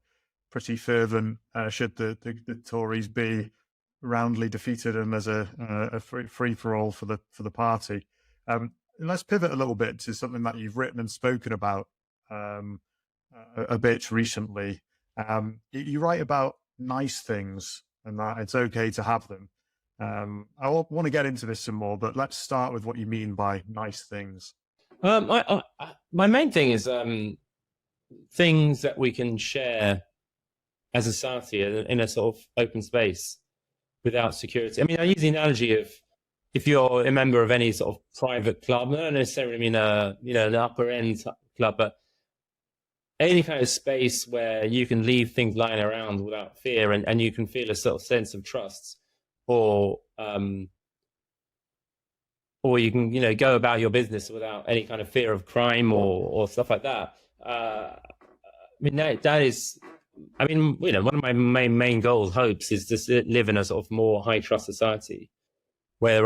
A: pretty fervent should the Tories be roundly defeated and there's a free for all for the party. Let's pivot a little bit to something that you've written and spoken about a bit recently. You write about nice things and that it's okay to have them. I want to get into this some more, but let's start with what you mean by nice things.
B: My main thing is things that we can share as a society in a sort of open space without security. I mean, I use the analogy of, if you're a member of any sort of private club, not necessarily mean an upper end club, but any kind of space where you can leave things lying around without fear, and you can feel a sort of sense of trust, or you can, you know, go about your business without any kind of fear of crime or stuff like that. I mean, that is, I mean, you know, one of my main goals, hopes, is to live in a sort of more high trust society where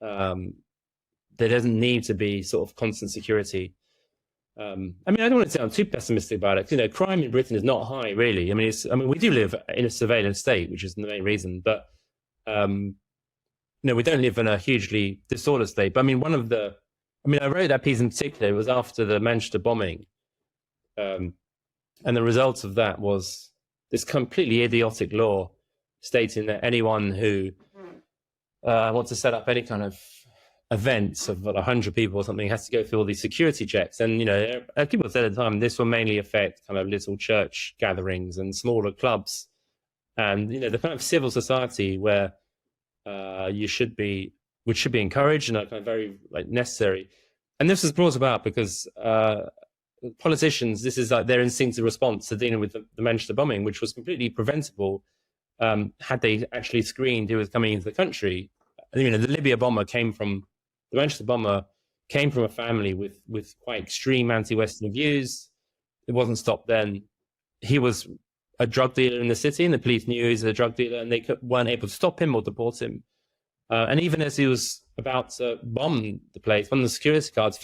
B: there doesn't need to be sort of constant security. I mean, I don't want to sound too pessimistic about it. You know, crime in Britain is not high, really. I mean, we do live in a surveillance state, which is the main reason, but you know, we don't live in a hugely disordered state. But I mean, one of the I mean, I wrote that piece in particular. It was after the Manchester bombing. And the result of that was this completely idiotic law stating that anyone who wants to set up any kind of events of 100 people or something has to go through all these security checks. And, people said at the time, this will mainly affect kind of little church gatherings and smaller clubs. And, the kind of civil society where which should be encouraged and kind of very necessary. And this was brought about because politicians, this is like their instinctive response to dealing with the Manchester bombing, which was completely preventable had they actually screened who was coming into the country. The Manchester bomber came from a family with quite extreme anti-Western views. It wasn't stopped then. He was a drug dealer in the city, and the police knew he was a drug dealer, and they weren't able to stop him or deport him. And even as he was about to bomb the place, one of the security guards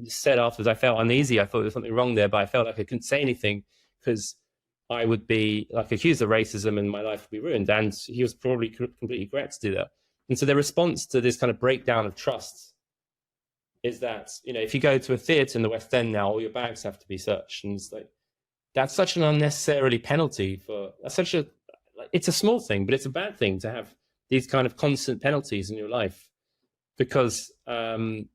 B: said afterwards, I felt uneasy. I thought there was something wrong there, but I felt like I couldn't say anything because I would be accused of racism and my life would be ruined. And he was probably completely correct to do that. And so their response to this kind of breakdown of trust is that, if you go to a theatre in the West End now, all your bags have to be searched. And it's like, that's such an unnecessary penalty it's a small thing, but it's a bad thing to have these kind of constant penalties in your life because the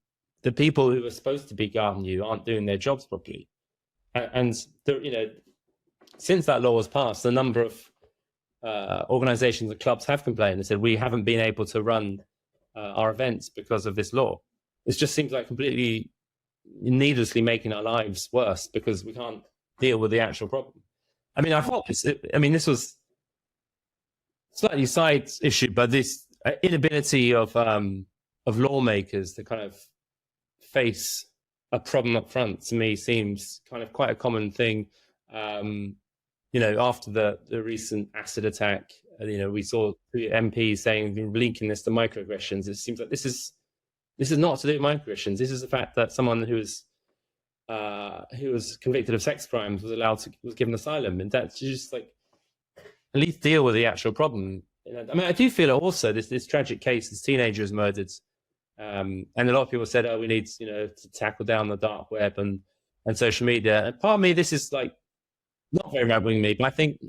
B: people who are supposed to be guarding you aren't doing their jobs properly. And since that law was passed, a number of organizations and clubs have complained and said, we haven't been able to run our events because of this law. It just seems like completely needlessly making our lives worse because we can't deal with the actual problem. I mean, this was slightly side issue, but this inability of lawmakers to kind of face a problem up front to me seems kind of quite a common thing. After the recent acid attack, we saw the MPs saying, linking this to microaggressions. It seems like this is not to do with microaggressions. This is the fact that someone who was convicted of sex crimes was given asylum, and that's just like at least deal with the actual problem. I mean, I do feel also this tragic case, this teenager is murdered, and a lot of people said, "Oh, we need to tackle down the dark web and social media." And part of me, this is like not very right-wing me, but I think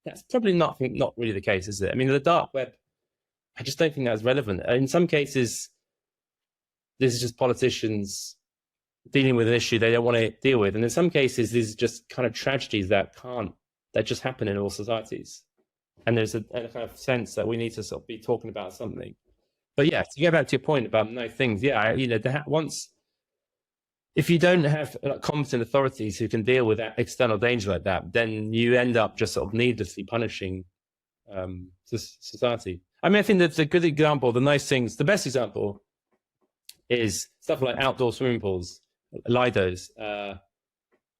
B: that's probably not really the case, is it? I mean, the dark web, I just don't think that's relevant. In some cases, this is just politicians dealing with an issue they don't want to deal with, and in some cases, these are just kind of tragedies that just happen in all societies. And there's a kind of sense that we need to sort of be talking about something. But yeah, to go back to your point about no things, yeah, if you don't have competent authorities who can deal with that external danger like that, then you end up just sort of needlessly punishing society. I mean, I think that's a good example. The best example is stuff like outdoor swimming pools, Lidos.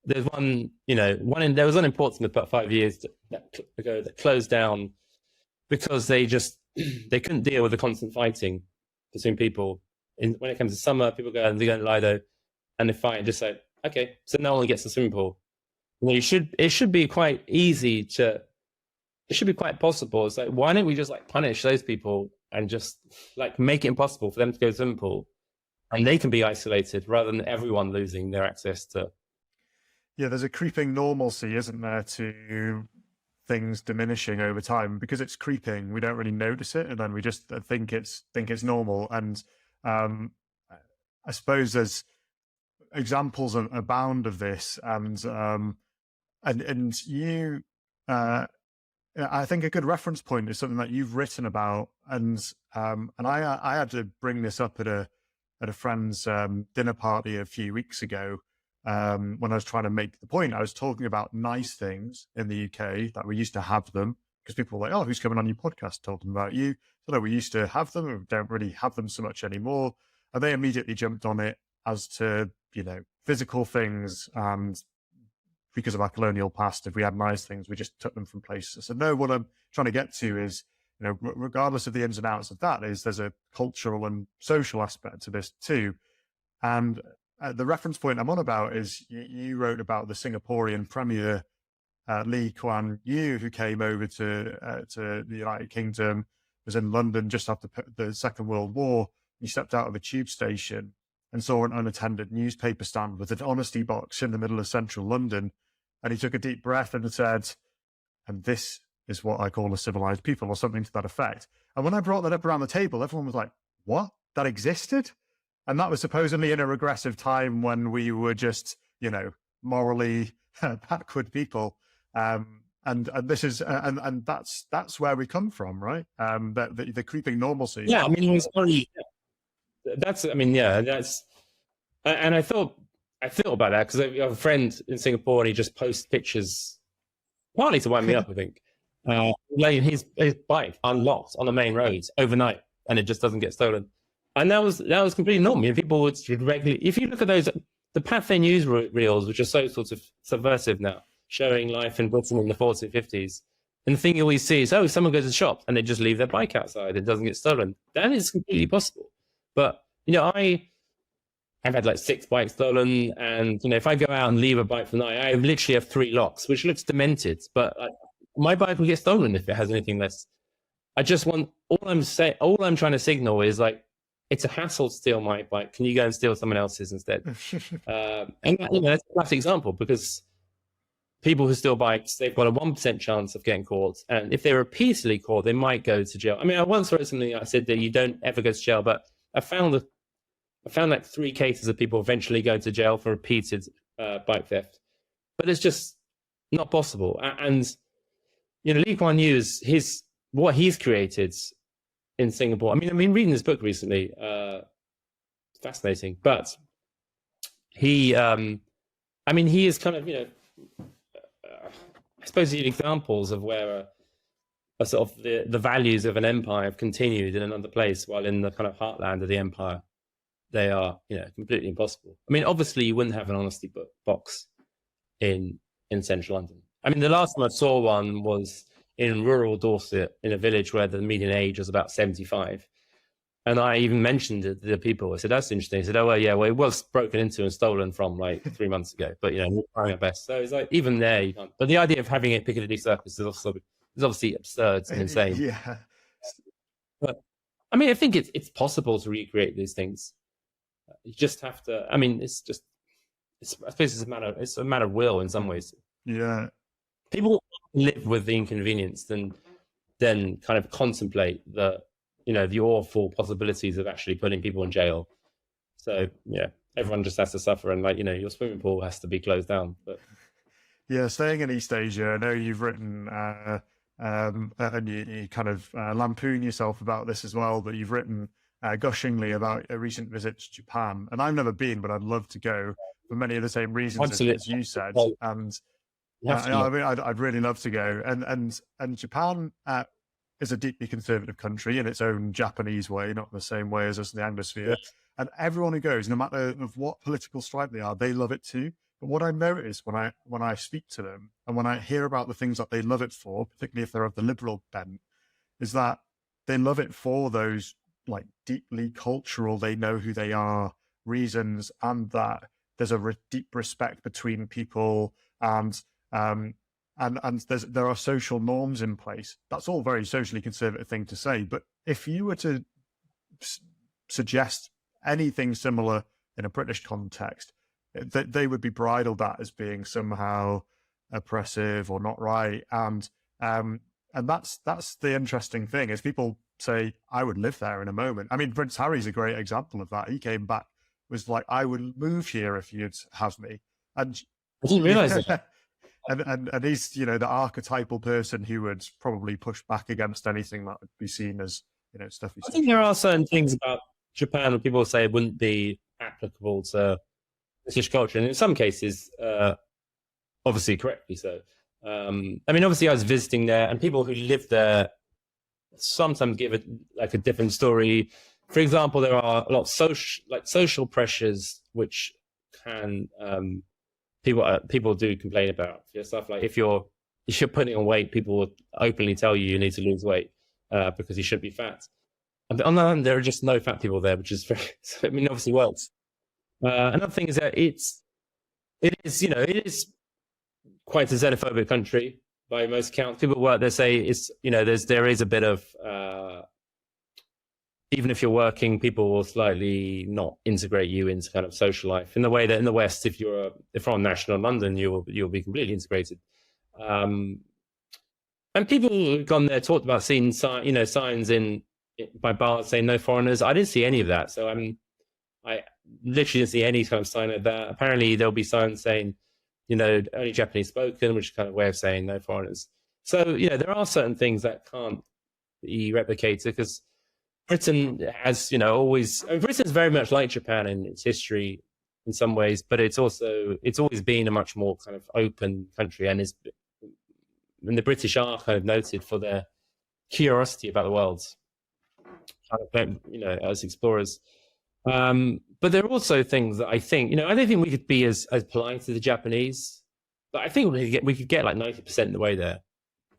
B: There's there was one in Portsmouth about 5 years ago that closed down because they couldn't deal with the constant fighting between people. When it comes to summer, people go to Lido and they fight, just like, okay, so no one gets the swimming pool. It should be quite possible. It's like, why don't we just punish those people and just make it impossible for them to go to the swimming pool, and they can be isolated rather than everyone losing their access to.
A: Yeah, there's a creeping normalcy, isn't there, to things diminishing over time. Because it's creeping, we don't really notice it, and then we just think it's normal. And I suppose there's examples abound of this, and you, I think a good reference point is something that you've written about, and I had to bring this up at a friend's dinner party a few weeks ago. When I was trying to make the point, I was talking about nice things in the UK that we used to have them, because people were like, "Oh, who's coming on your podcast?" Told them about you. So we used to have them, and we don't really have them so much anymore. And they immediately jumped on it as to physical things, and because of our colonial past, if we had nice things, we just took them from places. So no, what I'm trying to get to is, regardless of the ins and outs of that, there's a cultural and social aspect to this too, and. The reference point I'm on about is you wrote about the Singaporean Premier Lee Kuan Yew, who came over to the United Kingdom, was in London just after the Second World War. He stepped out of a tube station and saw an unattended newspaper stand with an honesty box in the middle of central London. And he took a deep breath and said, and this is what I call a civilized people, or something to that effect. And when I brought that up around the table, everyone was like, what? That existed? And that was supposedly in a regressive time when we were just, morally backward people. And this is, and that's where we come from, right? The creeping normalcy.
B: Yeah, I mean, it was only, and I thought about that because I have a friend in Singapore and he just posts pictures, partly to wind me up, I think, laying his bike unlocked on the main roads overnight, and it just doesn't get stolen. And that was completely normal. People would regularly, if you look at those, the Pathé news reels, which are so sort of subversive now, showing life in Britain in the 40s, 50s. And the thing you always see is, someone goes to the shop and they just leave their bike outside. It doesn't get stolen. That is completely possible. But, I've had like 6 bikes stolen. And, if I go out and leave a bike for the night, I literally have 3 locks, which looks demented. But my bike will get stolen if it has anything less. I just want, all I'm trying to signal is like, it's a hassle to steal my bike. Can you go and steal someone else's instead? And that's a classic example, because people who steal bikes, they've got a 1% chance of getting caught. And if they're repeatedly caught, they might go to jail. I mean, I once wrote something that said that you don't ever go to jail, but I found like 3 cases of people eventually going to jail for repeated bike theft. But it's just not possible. And, Lee Kuan Yew is what he's created in Singapore. I mean, reading this book recently, fascinating. But he, he is kind of, I suppose these examples of where a sort of the values of an empire have continued in another place, while in the kind of heartland of the empire, they are, completely impossible. I mean, obviously, you wouldn't have an honesty box in central London. I mean, the last time I saw one was in rural Dorset, in a village where the median age was about 75. And I even mentioned it to the people. I said, that's interesting. He said, oh, well, yeah, well, it was broken into and stolen from like 3 months ago. But, we're trying our best. So it's like, even there, you can't. But the idea of having a Piccadilly Circus is obviously absurd and insane.
A: Yeah.
B: But, I think it's possible to recreate these things. You just have to, I suppose it's a matter of will in some ways.
A: Yeah.
B: People live with the inconvenience than kind of contemplate the awful possibilities of actually putting people in jail. So yeah, everyone just has to suffer, and your swimming pool has to be closed down. But
A: yeah, staying in East Asia, I know you've written and you kind of lampoon yourself about this as well, but you've written gushingly about a recent visit to Japan, and I've never been, but I'd love to go for many of the same reasons as you said. And I'd really love to go. And Japan is a deeply conservative country in its own Japanese way, not the same way as us in the Anglosphere. Yeah. And everyone who goes, no matter of what political stripe they are, they love it too. But what I notice when I speak to them and when I hear about the things that they love it for, particularly if they're of the liberal bent, is that they love it for those like deeply cultural, they know who they are reasons, and that there's a deep respect between people, and there are social norms in place. That's all very socially conservative thing to say. But if you were to suggest anything similar in a British context, they would be bridled at as being somehow oppressive or not right. And that's the interesting thing, is people say, I would live there in a moment. I mean, Prince Harry's a great example of that. He came back, was like, I would move here if you'd have me. And
B: I didn't realize that.
A: And he's, the archetypal person who would probably push back against anything that would be seen as, stuff.
B: I think there are certain things about Japan that people say wouldn't be applicable to British culture, and in some cases, obviously correctly so. Obviously I was visiting there, and people who live there sometimes give it like a different story. For example, there are a lot of social pressures which can people do complain about stuff like if you're putting on weight, people will openly tell you need to lose weight because you should be fat. And on the other hand, there are just no fat people there, which is very, obviously works. Another thing is that it is quite a xenophobic country by most accounts. People work there say it's there is a bit of even if you're working, people will slightly not integrate you into kind of social life in the way that in the West, if you're from national London, you'll be completely integrated. And people who've gone there talked about seeing signs by bars saying no foreigners. I didn't see any of that. So I literally didn't see any kind of sign of that. Apparently there'll be signs saying, only Japanese spoken, which is kind of a way of saying no foreigners. So, there are certain things that can't be replicated because Britain has, Britain's very much like Japan in its history in some ways, but it's always been a much more kind of open country, and the British are kind of noted for their curiosity about the world, as explorers. But there are also things that I think, I don't think we could be as polite as the Japanese, but I think we could get like 90% of the way there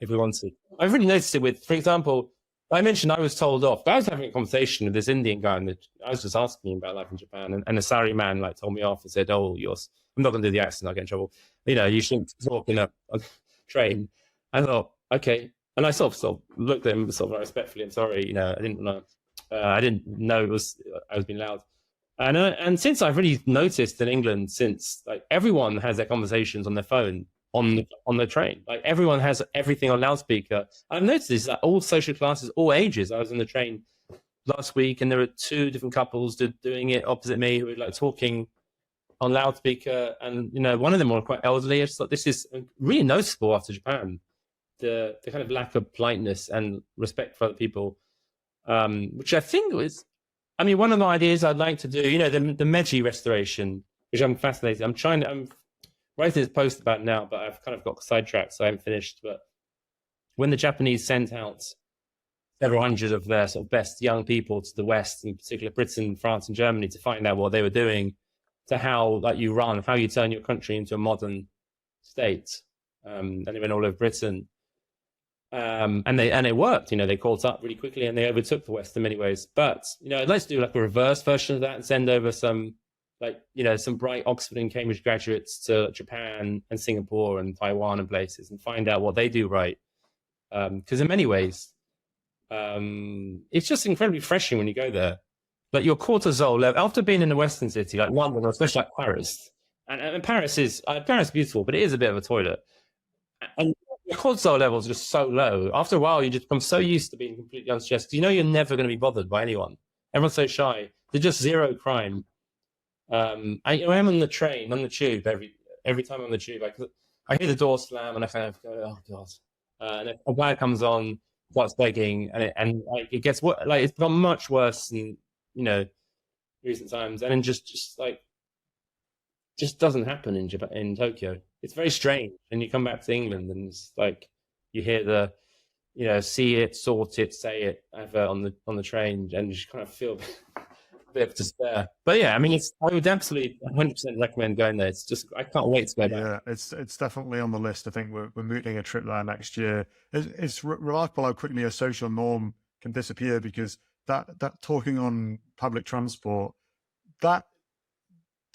B: if we wanted. I've really noticed it with, for example, I mentioned I was told off, but I was having a conversation with this Indian guy, and I was just asking him about life in Japan, and a salaryman like told me off and said, "Oh, I'm not going to do the accent, I'll get in trouble. You shouldn't talk in a train." I thought, okay, and I sort of looked at him sort of very respectfully. I'm sorry, I didn't know I was being loud. And since I've really noticed in England, since like everyone has their conversations on their phone on the train, like everyone has everything on loudspeaker. I've noticed this like all social classes, all ages. I was on the train last week, and there were two different couples doing it opposite me who were like talking on loudspeaker, and one of them were quite elderly. I just thought this is really noticeable after Japan, the kind of lack of politeness and respect for other people, which I think was. I mean, one of the ideas I'd like to do, the Meiji restoration, which I'm fascinated. I'm writing this post about now, but I've kind of got sidetracked, so I haven't finished. But when the Japanese sent out several hundred of their sort of best young people to the West, in particular Britain, France, and Germany, to find out what they were doing, to how you turn your country into a modern state, and they went all over Britain. And it worked, they caught up really quickly and they overtook the West in many ways. But, I'd like to do like a reverse version of that and send over some bright Oxford and Cambridge graduates to Japan and Singapore and Taiwan and places and find out what they do right. Because in many ways, it's just incredibly refreshing when you go there. Like your cortisol level, after being in a Western city like London, or especially like Paris, and Paris is beautiful, but it is a bit of a toilet. And your cortisol levels are just so low. After a while, you just become so used to being completely unstressed. You're never going to be bothered by anyone. Everyone's so shy. There's just zero crime. I'm on the train, on the tube, every time I'm on the tube. I hear the door slam and I kind of go, oh God. And if a guy comes on, starts begging, and it gets it's become much worse in recent times, and just doesn't happen in Tokyo. It's very strange. And you come back to England and it's like you hear the, see it, sort it, say it advert on the train, and you just kind of feel a bit of despair. But yeah, I mean, I would absolutely 100% recommend going there. It's just, I can't wait to go back.
A: Yeah, it's definitely on the list. I think we're mooting a trip there next year. It's remarkable how quickly a social norm can disappear, because that talking on public transport, that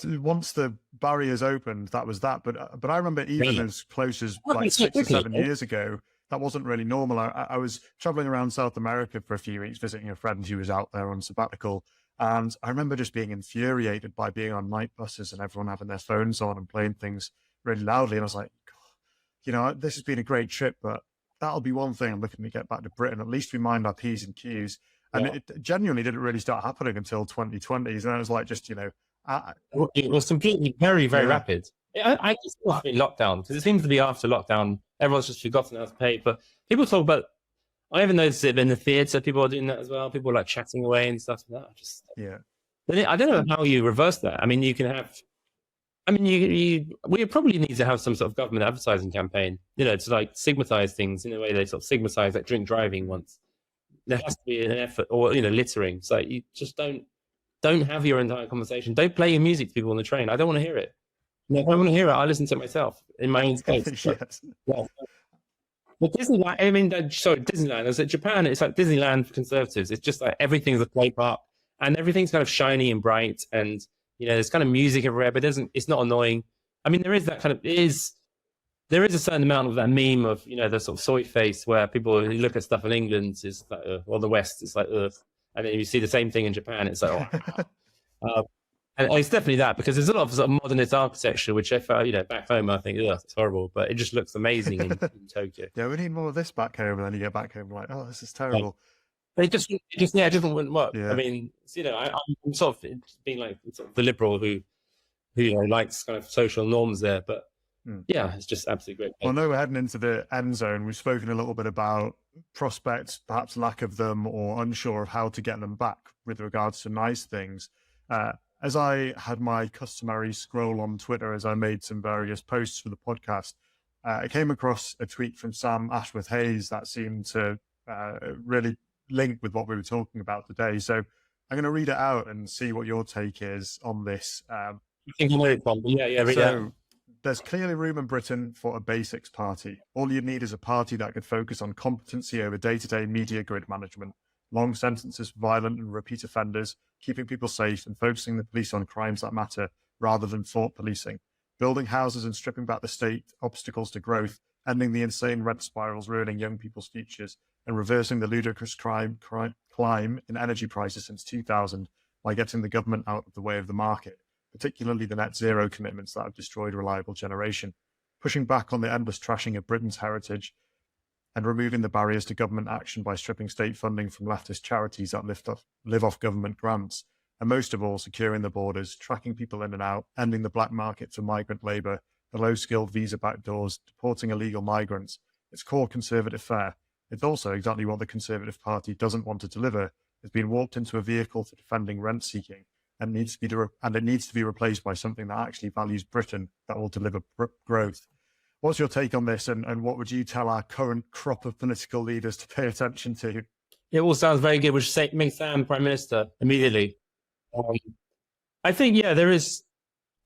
A: once the barriers opened, that was that. But I remember even as close as like 6 or 7 years ago, that wasn't really normal. I was traveling around South America for a few weeks, visiting a friend who was out there on sabbatical. And I remember just being infuriated by being on night buses and everyone having their phones on and playing things really loudly. And I was like, God, this has been a great trip, but that'll be one thing I'm looking to get back to Britain. At least we mind our P's and Q's. And it genuinely didn't really start happening until 2020s. And I was like, just,
B: it was completely very, very rapid. I just thought in lockdown, because it seems to be after lockdown, everyone's just forgotten how to pay. But people talk about, I even noticed it in the theatre, people are doing that as well. People are like chatting away and stuff like that. I don't know how you reverse that. I mean, you can have, we probably need to have some sort of government advertising campaign, to like stigmatize things in a way they sort of stigmatize like drink driving once. There has to be an effort, or, littering. So you just don't have your entire conversation. Don't play your music to people on the train. I don't want to hear it. If I want to hear it, I listen to it myself in my own space.
A: Yes.
B: But Disneyland, Disneyland. I was at Japan. It's like Disneyland for conservatives. It's just like everything's a play park, and everything's kind of shiny and bright, and there's kind of music everywhere, but it's not annoying. I mean, there is that kind of there is a certain amount of that meme of the sort of soy face where people look at stuff in England is like, or the West, it's like, and then you see the same thing in Japan. It's like, oh, wow. And it's definitely that, because there's a lot of sort of modernist architecture, which if back home, I think, ugh, it's horrible, but it just looks amazing in Tokyo.
A: Yeah, we need more of this back home, and then you get back home like, oh, this is terrible.
B: It just yeah, it just wouldn't work.
A: Yeah.
B: I mean, I'm sort of being like sort of the liberal who likes kind of social norms there, but yeah, it's just absolutely great.
A: Well, no, we're heading into the end zone. We've spoken a little bit about prospects, perhaps lack of them, or unsure of how to get them back with regards to nice things. As I had my customary scroll on Twitter as I made some various posts for the podcast, I came across a tweet from Sam Ashworth-Hayes that seemed to really link with what we were talking about today. So I'm going to read it out and see what your take is on this.
B: I think I'm read it out.
A: There's clearly room in Britain for a basics party. All you need is a party that could focus on competency over day-to-day media grid management, long sentences for violent and repeat offenders, keeping people safe, and focusing the police on crimes that matter rather than thought policing, building houses and stripping back the state obstacles to growth, ending the insane rent spirals ruining young people's futures, and reversing the ludicrous climb in energy prices since 2000 by getting the government out of the way of the market, particularly the net zero commitments that have destroyed reliable generation, pushing back on the endless trashing of Britain's heritage, and removing the barriers to government action by stripping state funding from leftist charities that live off government grants, and most of all, securing the borders, tracking people in and out, ending the black market for migrant labour, the low-skilled visa backdoors, deporting illegal migrants. It's core conservative fare. It's also exactly what the Conservative Party doesn't want to deliver. It's been warped into a vehicle for defending rent-seeking, and it needs to be replaced by something that actually values Britain, that will deliver growth. What's your take on this, and what would you tell our current crop of political leaders to pay attention to?
B: It all sounds very good. We should make Sam Prime Minister immediately. I think, yeah, there is,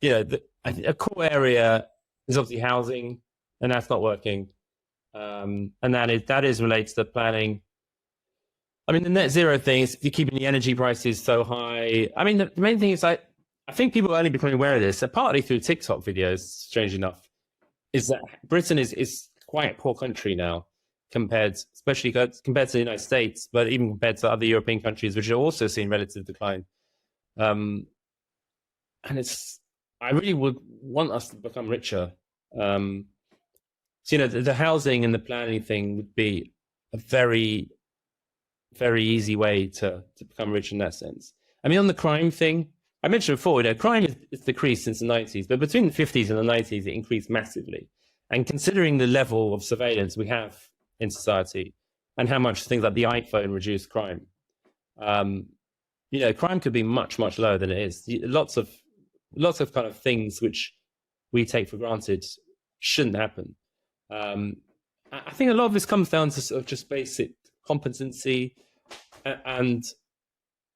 B: a core area is obviously housing, and that's not working. And that is related to planning. I mean, the net zero thing is you're keeping the energy prices so high. I mean, the main thing is I think people are only becoming aware of this, partly through TikTok videos, strangely enough, is that Britain is quite a poor country now, especially compared to the United States, but even compared to other European countries, which are also seeing relative decline. And I really would want us to become richer. So, the housing and the planning thing would be a very, very easy way to become rich in that sense. I mean, on the crime thing, I mentioned before, crime has decreased since the 90s, but between the 50s and the 90s, it increased massively. And considering the level of surveillance we have in society and how much things like the iPhone reduce crime, crime could be much, much lower than it is. Lots of kind of things which we take for granted shouldn't happen. I think a lot of this comes down to sort of just basic competency and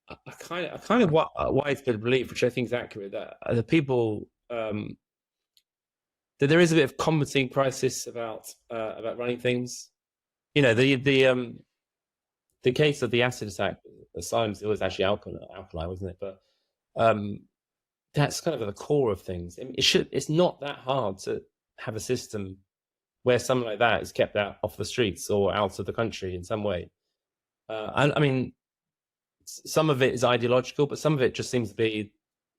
B: a kind of widespread belief, which I think is accurate, that the people that there is a bit of competency crisis about running things. The case of the acid attack, it was actually alkali, wasn't it? But that's kind of at the core of things. I mean, it's not that hard to have a system where someone like that is kept out off the streets or out of the country in some way. I mean, some of it is ideological, but some of it just seems to be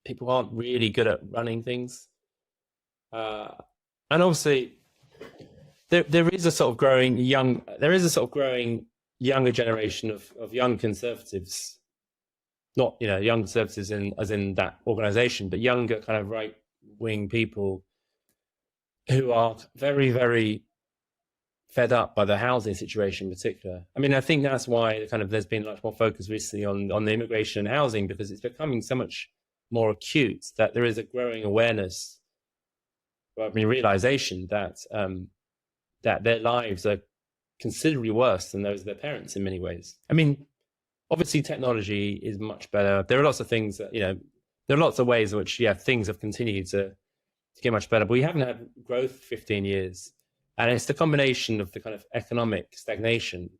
B: people aren't really good at running things. And obviously, there is a sort of growing younger generation of young conservatives, not young conservatives as in that organization, but younger kind of right wing people who are very, very fed up by the housing situation in particular. I mean, I think that's why there's been much more focus recently on the immigration and housing, because it's becoming so much more acute that there is a growing awareness, realization that that their lives are considerably worse than those of their parents in many ways. I mean, obviously technology is much better. There are lots of things that, there are lots of ways in which, things have continued to get much better, but we haven't had growth for 15 years. And it's the combination of the kind of economic stagnation,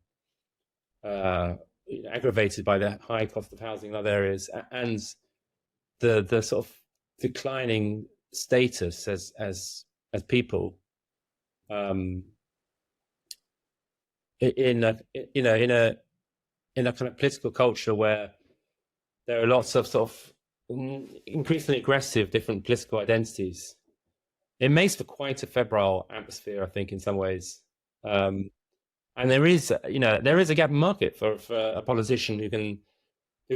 B: aggravated by the high cost of housing in other areas, and the sort of declining status as people, in in a kind of political culture where there are lots of sort of increasingly aggressive different political identities, it makes for quite a febrile atmosphere, I think, in some ways. And there is a gap in market for a politician who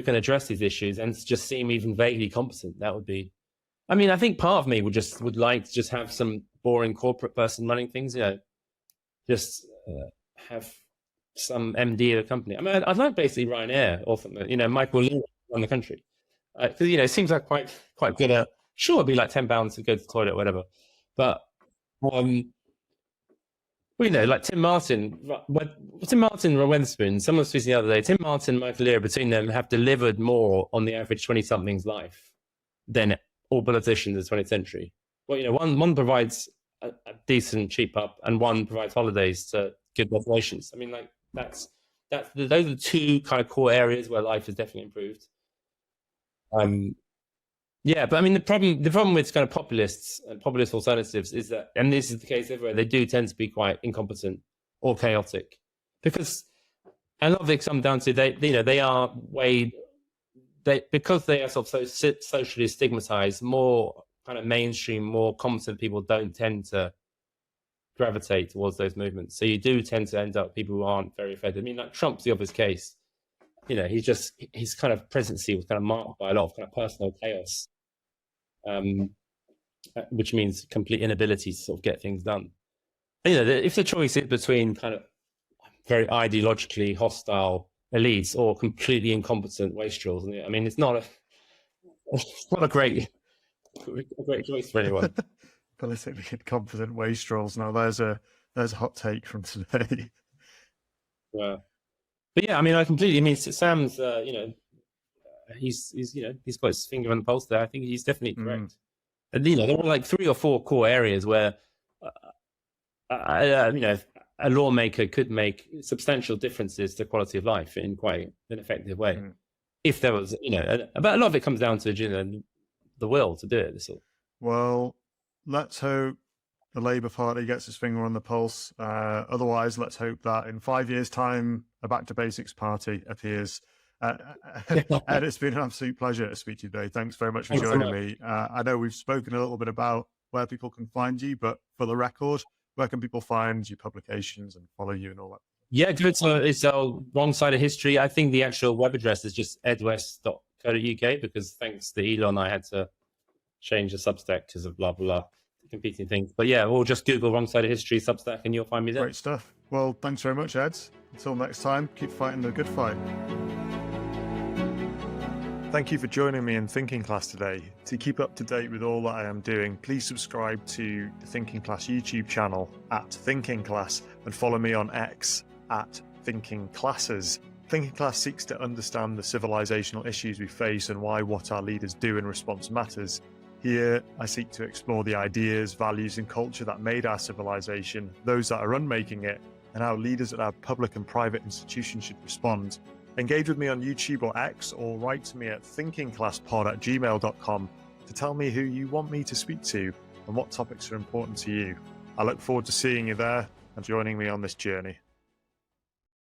B: can address these issues and just seem even vaguely competent. That would be, I mean, I think part of me would like to just have some boring corporate person running things, just have some MD of a company. I mean, I'd like basically Ryanair or something, Michael Lee run the country. Because, it seems like quite good at, sure, it'd be like £10 to go to the toilet or whatever. But, like Tim Martin or Wetherspoon, someone was speaking the other day, Tim Martin and Michael Lear, between them, have delivered more on the average 20-something's life than all politicians in the 20th century. Well, one provides a decent cheap up, and one provides holidays to good populations. I mean, like those are the two kind of core areas where life has definitely improved. Yeah, but I mean, the problem with kind of populists and populist alternatives is that, and this is the case everywhere, they do tend to be quite incompetent or chaotic, because a lot of it comes down to because they are sort of so socially stigmatized. More kind of mainstream, more competent people don't tend to gravitate towards those movements. So you do tend to end up with people who aren't very effective. I mean, like Trump's the obvious case. His kind of presidency was kind of marked by a lot of kind of personal chaos, which means complete inability to sort of get things done. If the choice is between kind of very ideologically hostile elites or completely incompetent wastrels, I mean, it's not a great choice for anyone.
A: Politically incompetent wastrels. Now there's a hot take from today.
B: Yeah. But yeah, I mean, Sam's, he's got his finger on the pulse there. I think he's definitely correct. And, there were like 3 or 4 core areas where, a lawmaker could make substantial differences to quality of life in quite an effective way. If there was, but a lot of it comes down to, the will to do it.
A: Well, let's hope the Labour Party gets its finger on the pulse. Otherwise, let's hope that in 5 years' time, a Back to Basics party appears. Ed, it's been an absolute pleasure to speak to you today. Thanks very much for joining me. I know we've spoken a little bit about where people can find you, but for the record, where can people find your publications and follow you and all that?
B: Yeah, good. So it's Wrong Side of History. I think the actual web address is just edwest.co.uk, because thanks to Elon, I had to change the Substack because of blah, blah, competing things. But yeah, or just Google Wrong Side of History Substack and you'll find me there.
A: Great stuff. Well, thanks very much, Ed. Until next time, keep fighting the good fight. Thank you for joining me in Thinking Class today. To keep up to date with all that I am doing, please subscribe to the Thinking Class YouTube channel @ThinkingClass and follow me on X @ThinkingClasses. Thinking Class seeks to understand the civilizational issues we face and why what our leaders do in response matters. Here, I seek to explore the ideas, values, and culture that made our civilization, those that are unmaking it, and how leaders at our public and private institutions should respond. Engage with me on YouTube or X, or write to me at thinkingclasspod@gmail.com to tell me who you want me to speak to and what topics are important to you. I look forward to seeing you there and joining me on this journey.